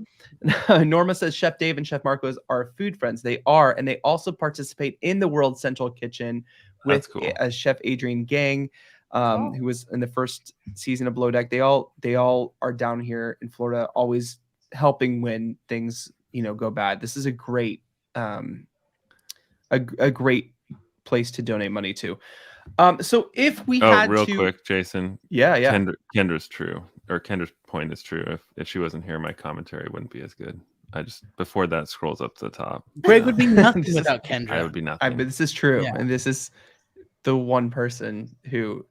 Norma says Chef Dave and Chef Marcos are food friends. They are, and they also participate in the World Central Kitchen with Chef Adrian Gang, who was in the first season of Below Deck. They all are down here in Florida, always helping when things go bad. This is a great great place to donate money to. So if we had real quick, Jason. Yeah. Kendra's true, or Kendra's point is true. If she wasn't here, my commentary wouldn't be as good. Before that scrolls up to the top. Greg would be nothing without Kendra. I would be nothing. But this is true, and this is the one person who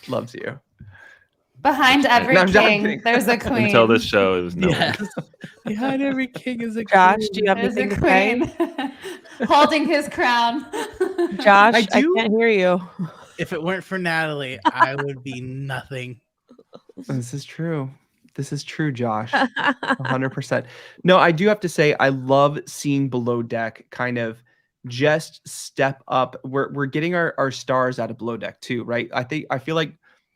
loves you. Behind every king, there's a queen. Until this show, it was no one. Behind every king is a Josh, queen. do you have anything to say? Holding his crown. Josh, I can't hear you. If it weren't for Natalie, I would be nothing. This is true. This is true, Josh. 100%. No, I do have to say, I love seeing Below Deck kind of just step up. We're getting our stars out of Below Deck too, right? I feel like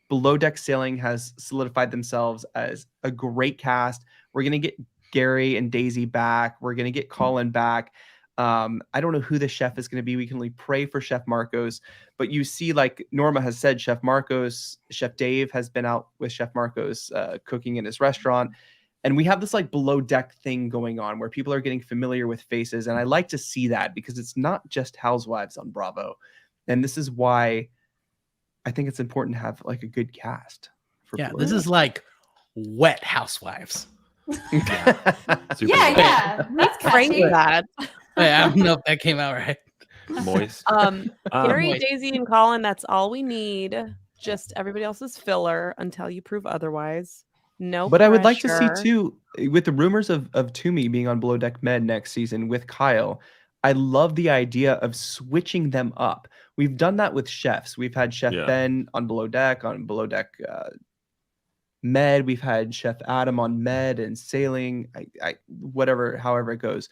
Below Deck Sailing has solidified themselves as a great cast. We're gonna get Gary and Daisy back. We're gonna get Colin back. I don't know who the chef is going to be. We can only pray for Chef Marcos. But you see, like Norma has said, Chef Marcos, Chef Dave has been out with Chef Marcos cooking in his restaurant. And we have this like below deck thing going on where people are getting familiar with faces. And I like to see that because it's not just housewives on Bravo. And this is why I think it's important to have like a good cast. This is like wet housewives. Super Yeah. That's Frame catchy. that. I don't know if that came out right. moist. Gary, Moist. Daisy, and Colin, that's all we need. Just everybody else's filler until you prove otherwise. No But I would like to see pressure. too, with the rumors of Toomey being on Below Deck Med next season with Kyle, I love the idea of switching them up. We've done that with chefs. We've had Chef Yeah. Ben on Below Deck Med. We've had Chef Adam on Med and sailing, however it goes.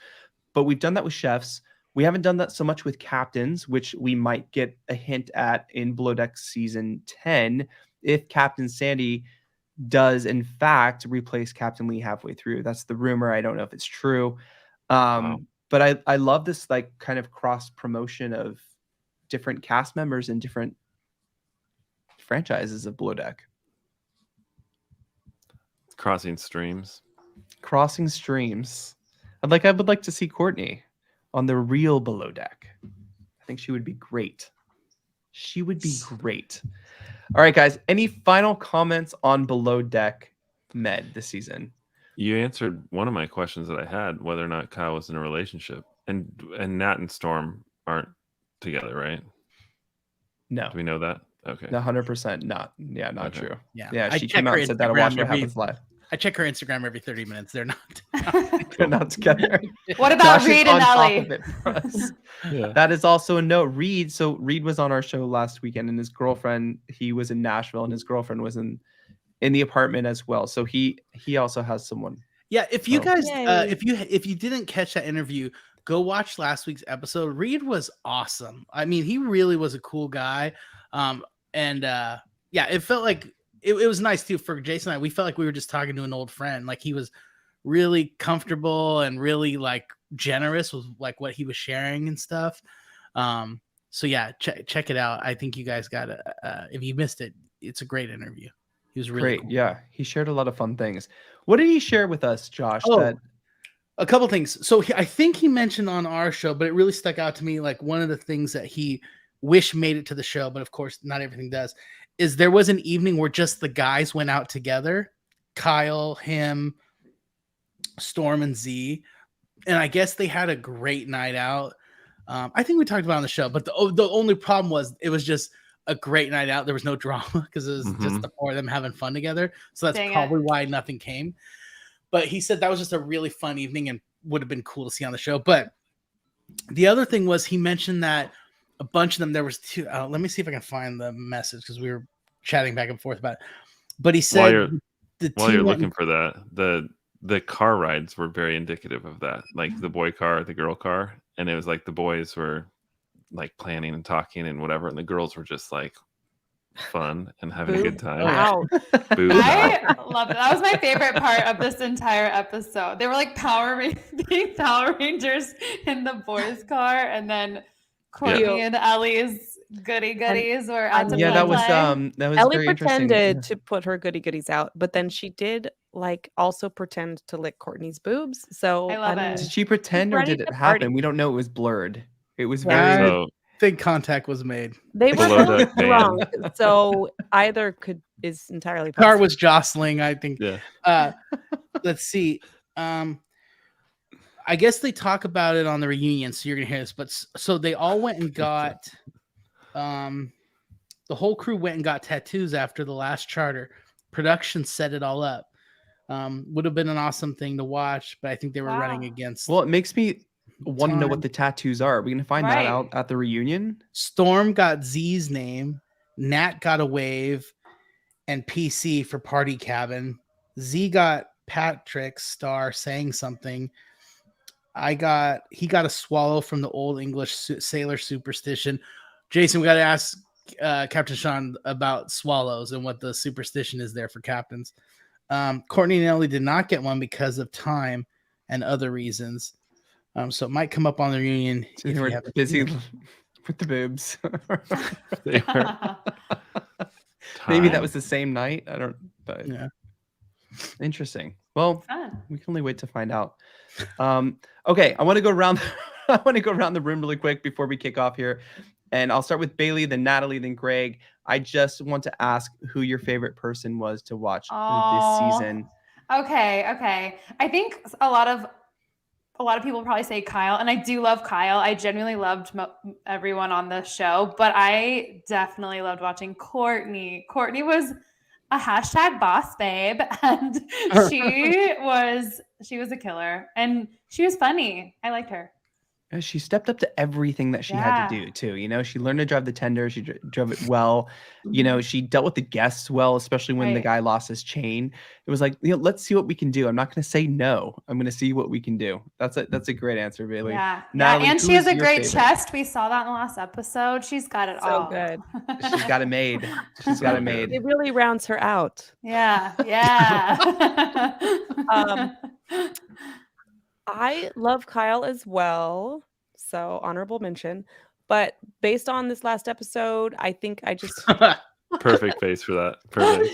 But we've done that with chefs. We haven't done that so much with captains, which we might get a hint at in Below Deck season 10 if Captain Sandy does in fact replace Captain Lee halfway through. That's the rumor. I don't know if it's true. But I love this like kind of cross promotion of different cast members and different franchises of Below Deck. Crossing streams. Crossing streams. I would like to see Courtney on the real Below Deck. I think she would be great. She would be great. All right, guys. Any final comments on Below Deck Med this season? You answered one of my questions that I had, whether or not Kyle was in a relationship. And Nat and Storm aren't together, right? No. Do we know that? Okay. 100% not. Yeah, not Okay. true. Yeah. Yeah, she came out and said that on Watch What Happens Live. I check her Instagram every 30 minutes. They're not. They're not together. What about Josh is Reed on and top Ellie? of it for us. Yeah. That is also a note. Reed was on our show last weekend, and his girlfriend, he was in Nashville, and his girlfriend was in the apartment as well. So he also has someone. Yeah, if you guys, Yay. if you didn't catch that interview, go watch last week's episode. Reed was awesome. I mean, he really was a cool guy. It felt like it was nice too for Jason and I. We felt like we were just talking to an old friend. Like he was really comfortable and really like generous with like what he was sharing and stuff. So yeah, check it out. I think you guys got to. If you missed it, it's a great interview. He was really Great. cool. Yeah, he shared a lot of fun things. What did he share with us, Josh? A couple things. So I think he mentioned on our show, but it really stuck out to me. Like one of the things that he wished made it to the show, but of course not everything does, is there was an evening where just the guys went out together. Kyle, him, Storm, and Z. And I guess they had a great night out. I think we talked about it on the show, but the only problem was it was just a great night out. There was no drama because it was just the four of them having fun together. So that's probably why nothing came. But he said that was just a really fun evening and would have been cool to see on the show. But the other thing was he mentioned that a bunch of them, there was two. Let me see if I can find the message because we were chatting back and forth about it. But he said while you're looking for that, the car rides were very indicative of that. Like the boy car, the girl car. And it was like the boys were like planning and talking and whatever. And the girls were just like fun and having a good time. Wow. I love it. That was my favorite part of this entire episode. They were like being Power Rangers in the boys' car, and then Courtney and Ellie's goodies were out to that was Ellie very pretended to put her goodies out, but then she did like also pretend to lick Courtney's boobs. So I love it. Did she pretend or ready did it to happen? party. We don't know. It was blurred. It was Yeah. very. So think contact was made. They were Below both Deck band. drunk, so either is entirely Car possible. was jostling, I think. yeah. Let's see. I guess they talk about it on the reunion, so you're gonna hear this. But so they all went and got, the whole crew went and got tattoos after the last charter. Production set it all up. Would have been an awesome thing to watch, but I think they were running against. Well, it makes me want to know what the tattoos are. Are we gonna find that out at the reunion? Storm got Z's name, Nat got a wave, and PC for Party Cabin. Z got Patrick's star saying something. He got a swallow from the old English sailor superstition. Jason, we got to ask Captain Sean about swallows and what the superstition is there for captains. Courtney and Ellie did not get one because of time and other reasons. So it might come up on the reunion. So if they you were haven't busy seen it. with the boobs. They were Maybe that time. was the same night. I don't. But Yeah. interesting. Well, Fun. we can only wait to find out. Okay, I want to go around. I want to go around the room really quick before we kick off here, and I'll start with Bailey, then Natalie, then Greg. I just want to ask who your favorite person was to watch this season. Okay. I think a lot of people probably say Kyle, and I do love Kyle. I genuinely loved everyone on the show, but I definitely loved watching Courtney. Courtney was a hashtag boss babe, and she was a killer, and she was funny. I liked her. She stepped up to everything that she had to do too. You know, she learned to drive the tender. She drove it well. You know, she dealt with the guests well, especially when the Right. guy lost his chain. It was like, you know, let's see what we can do. I'm not going to say no. I'm going to see what we can do. That's a great answer, Bailey. Yeah. Natalie, And who she has is a your great favorite? chest. We saw that in the last episode. She's got it So all. good. She's got it made. She's got it So made. good. It really rounds her out. Yeah. I love Kyle as well. So honorable mention. But based on this last episode, I think I just Perfect face for that. Perfect.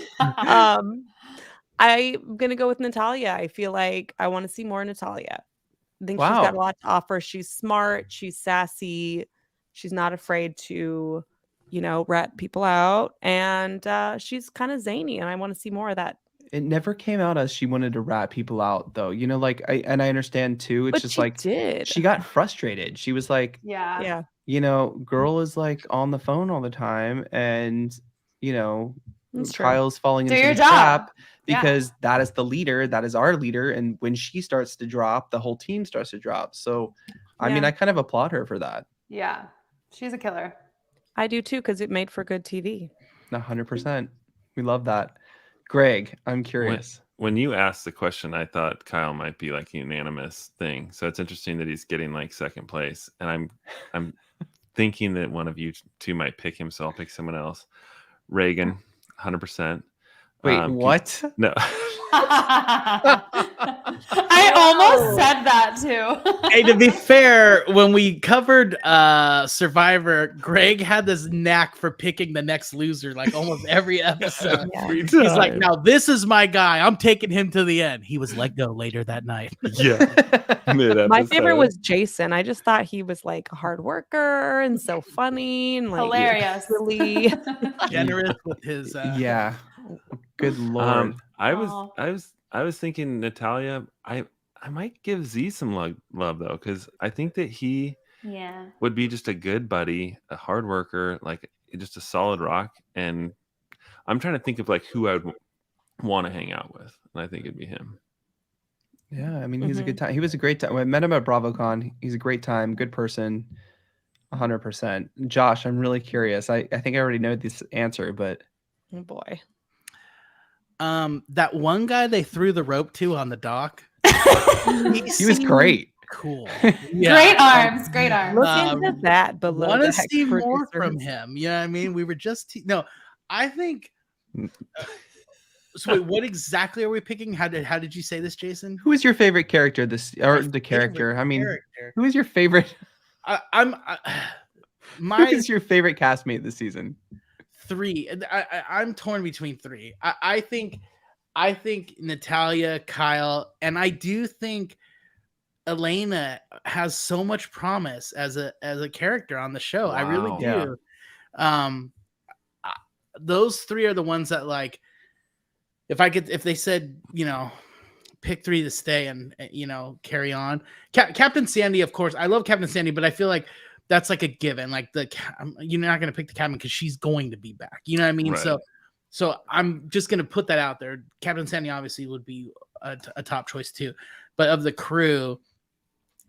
I'm gonna go with Natalia. I feel like I want to see more Natalia. I think she's got a Wow. lot to offer. She's smart, she's sassy, she's not afraid to, you know, rat people out, and she's kind of zany, and I want to see more of that. It never came out as she wanted to rat people out, though. You know, like I understand too. It's But just she like did. she got frustrated. She was like, Yeah. Yeah. you know, girl is like on the phone all the time, and you know, That's true. Kyle's falling Do into your the job. trap Yeah. because that is the leader, that is our leader, and when she starts to drop, the whole team starts to drop. So, I mean, Yeah. I kind of applaud her for that. Yeah. She's a killer. I do too, because it made for good TV. 100%. We love that. Greg, I'm curious. When you asked the question, I thought Kyle might be like a unanimous thing. So it's interesting that he's getting like second place, and I'm thinking that one of you two might pick him, so I'll pick someone else. Reagan, 100%. Wait, what? No. I almost said that too. Hey, to be fair, when we covered Survivor, Greg had this knack for picking the next loser, like almost every episode. Every He's like, time. now this is my guy. I'm taking him to the end. He was let go later that night. Yeah. My favorite was Jason. I just thought he was like a hard worker and so funny and like Hilarious. really Generous with his Yeah. Good lord. I Aw. was thinking Natalia. I might give Z some love though, because I think that he Yeah. would be just a good buddy, a hard worker, like just a solid rock. And I'm trying to think of like who I would want to hang out with, and I think it'd be him. Yeah, I mean, he's a good time. He was a great time. When I met him at BravoCon, he's a great time, good person, 100%. Josh, I'm really curious. I think I already know this answer, but oh boy. that one guy they threw the rope to on the dock. he was seemed great. Cool. Great arms. Great arms. Look into that below Want the to heck see more producers. from him? You know what I mean? We were just no. I think. So wait, what exactly are we picking? How did you say this, Jason? Who is your favorite character this or My the character? favorite I mean, character. who is your favorite? Who My is your favorite castmate this season? three. I'm torn between three. I think Natalia, Kyle, and I do think Elena has so much promise as a character on the show. I really Wow. do. Those three are the ones that, like, if they said, you know, pick three to stay and, you know, carry on. Captain Sandy, of course, I love Captain Sandy, but I feel like that's like a given. Like you're not going to pick the captain because she's going to be back. You know what I mean? Right. So I'm just going to put that out there. Captain Sandy obviously would be a top choice too, but of the crew,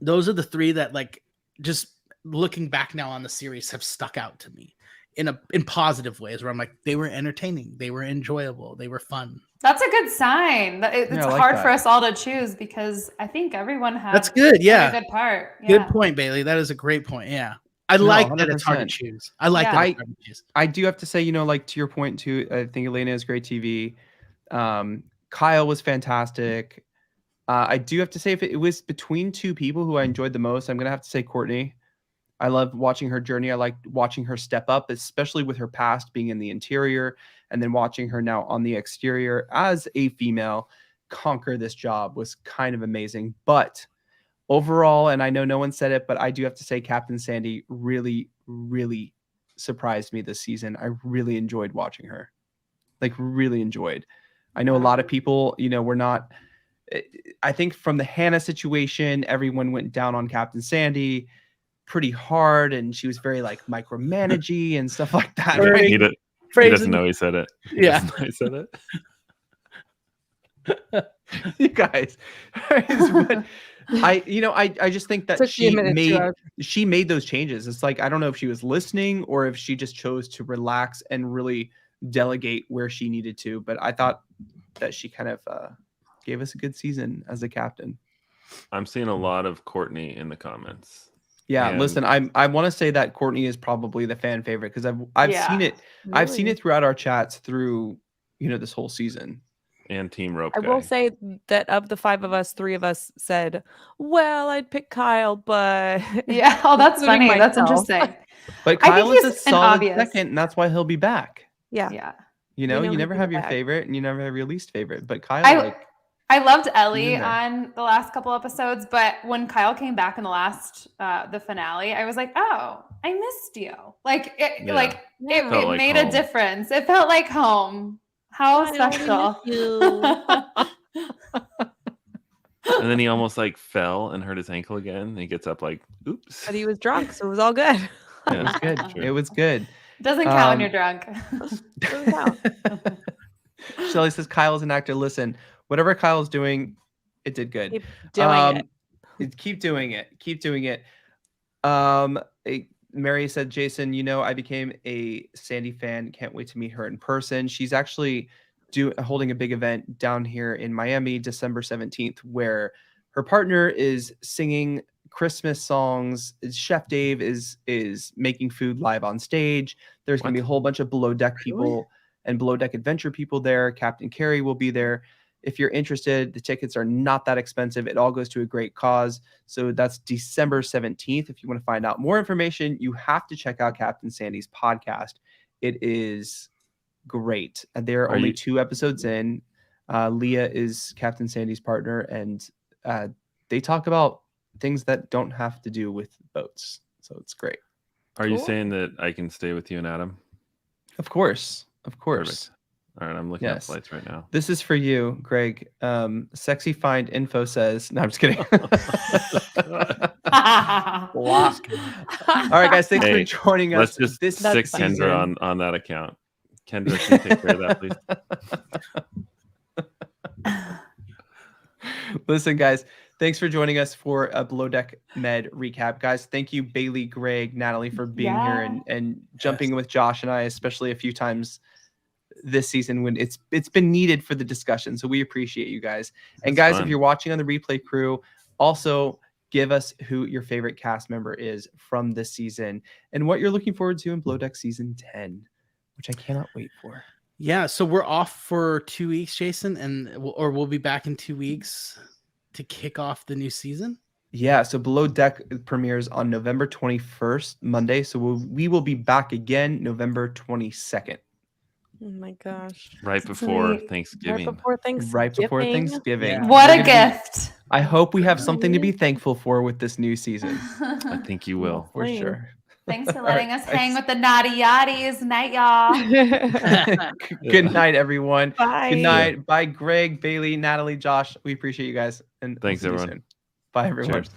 those are the three that, like, just looking back now on the series, have stuck out to me in positive ways, where I'm like, they were entertaining, they were enjoyable, they were fun. That's a good sign. It's Yeah, I like hard that. for us all to choose because I think everyone had That's good. Yeah. a good part. Good Yeah. point, Bailey. That is a great point. Yeah. I No, like that it's hard to 100%. choose. I like Yeah. that it's hard to choose. I do have to say, you know, like to your point too, I think Elena is great TV. Kyle was fantastic. I do have to say, if it was between two people who I enjoyed the most, I'm going to have to say Courtney. I love watching her journey. I like watching her step up, especially with her past being in the interior and then watching her now on the exterior as a female conquer this job was kind of amazing. But overall, and I know no one said it, but I do have to say Captain Sandy really, really surprised me this season. I really enjoyed watching her. Like, really enjoyed. I know a lot of people, were not... I think from the Hannah situation, everyone went down on Captain Sandy pretty hard, and she was very like micromanagey and stuff like that. Right? He doesn't know he said it. He said it. You guys, but I just think that she made those changes. It's like, I don't know if she was listening or if she just chose to relax and really delegate where she needed to. But I thought that she kind of gave us a good season as a captain. I'm seeing a lot of Courtney in the comments. Yeah, listen, I want to say that Courtney is probably the fan favorite because I've seen it. Really? I've seen it throughout our chats through this whole season. And Team Rope I Guy. will say that of the 5 of us, 3 of us said, "Well, I'd pick Kyle, but yeah, oh, that's funny. That's interesting." But Kyle is a solid second, and that's why he'll be back. Yeah. You never have your favorite, and you never have your least favorite. But Kyle, I loved Ellie on the last couple episodes, but when Kyle came back in the finale, I was like, "Oh, I missed you." Like it made a difference. It felt like home. How special. And then he almost fell and hurt his ankle again. And he gets up like, oops. But he was drunk, so it was all good. Yeah, it was good. True. It was good. Doesn't count when you're drunk. Doesn't count. Shelly says Kyle's an actor. Listen, whatever Kyle's doing, it did good. Keep doing it. Keep doing it. Keep doing it. Mary said, Jason, I became a Sandy fan. Can't wait to meet her in person. She's actually holding a big event down here in Miami, December 17th, where her partner is singing Christmas songs. Chef Dave is making food live on stage. There's going to be a whole bunch of Below Deck people and Below Deck Adventure people there. Captain Carrie will be there. If you're interested, the tickets are not that expensive. It all goes to a great cause. So that's December 17th. If you want to find out more information, you have to check out Captain Sandy's podcast. It is great. There are only 2 episodes in. Leah is Captain Sandy's partner, and they talk about things that don't have to do with boats. So it's great. Are you saying that I can stay with you and Adam? Of course. Perfect. All right, I'm looking at flights right now. This is for you, Greg. Sexy Find Info says, no, I'm just kidding. All right, guys, thanks for joining us. Let's just stick Kendra on that account. Kendra, can you take care of that, please? Listen, guys, thanks for joining us for a Below Deck Med recap. Guys, thank you, Bailey, Greg, Natalie, for being here and jumping with Josh and I, especially a few times this season when it's been needed for the discussion. So we appreciate you guys. And guys, if you're watching on the replay crew, also give us who your favorite cast member is from this season and what you're looking forward to in Below Deck season 10, which I cannot wait for. Yeah, so we're off for 2 weeks, Jason, we'll be back in 2 weeks to kick off the new season. Yeah, so Below Deck premieres on November 21st, Monday. So we will be back again November 22nd. Oh my gosh. Right before Thanksgiving. Right before Thanksgiving. Yeah. What a gift. I hope we have something to be thankful for with this new season. I think you will. For sure. Thanks for letting us hang with the naughty yachties. Night, y'all. Good night, everyone. Bye. Good night. Bye, Greg, Bailey, Natalie, Josh. We appreciate you guys. And thanks, everyone. Bye, everyone. Cheers.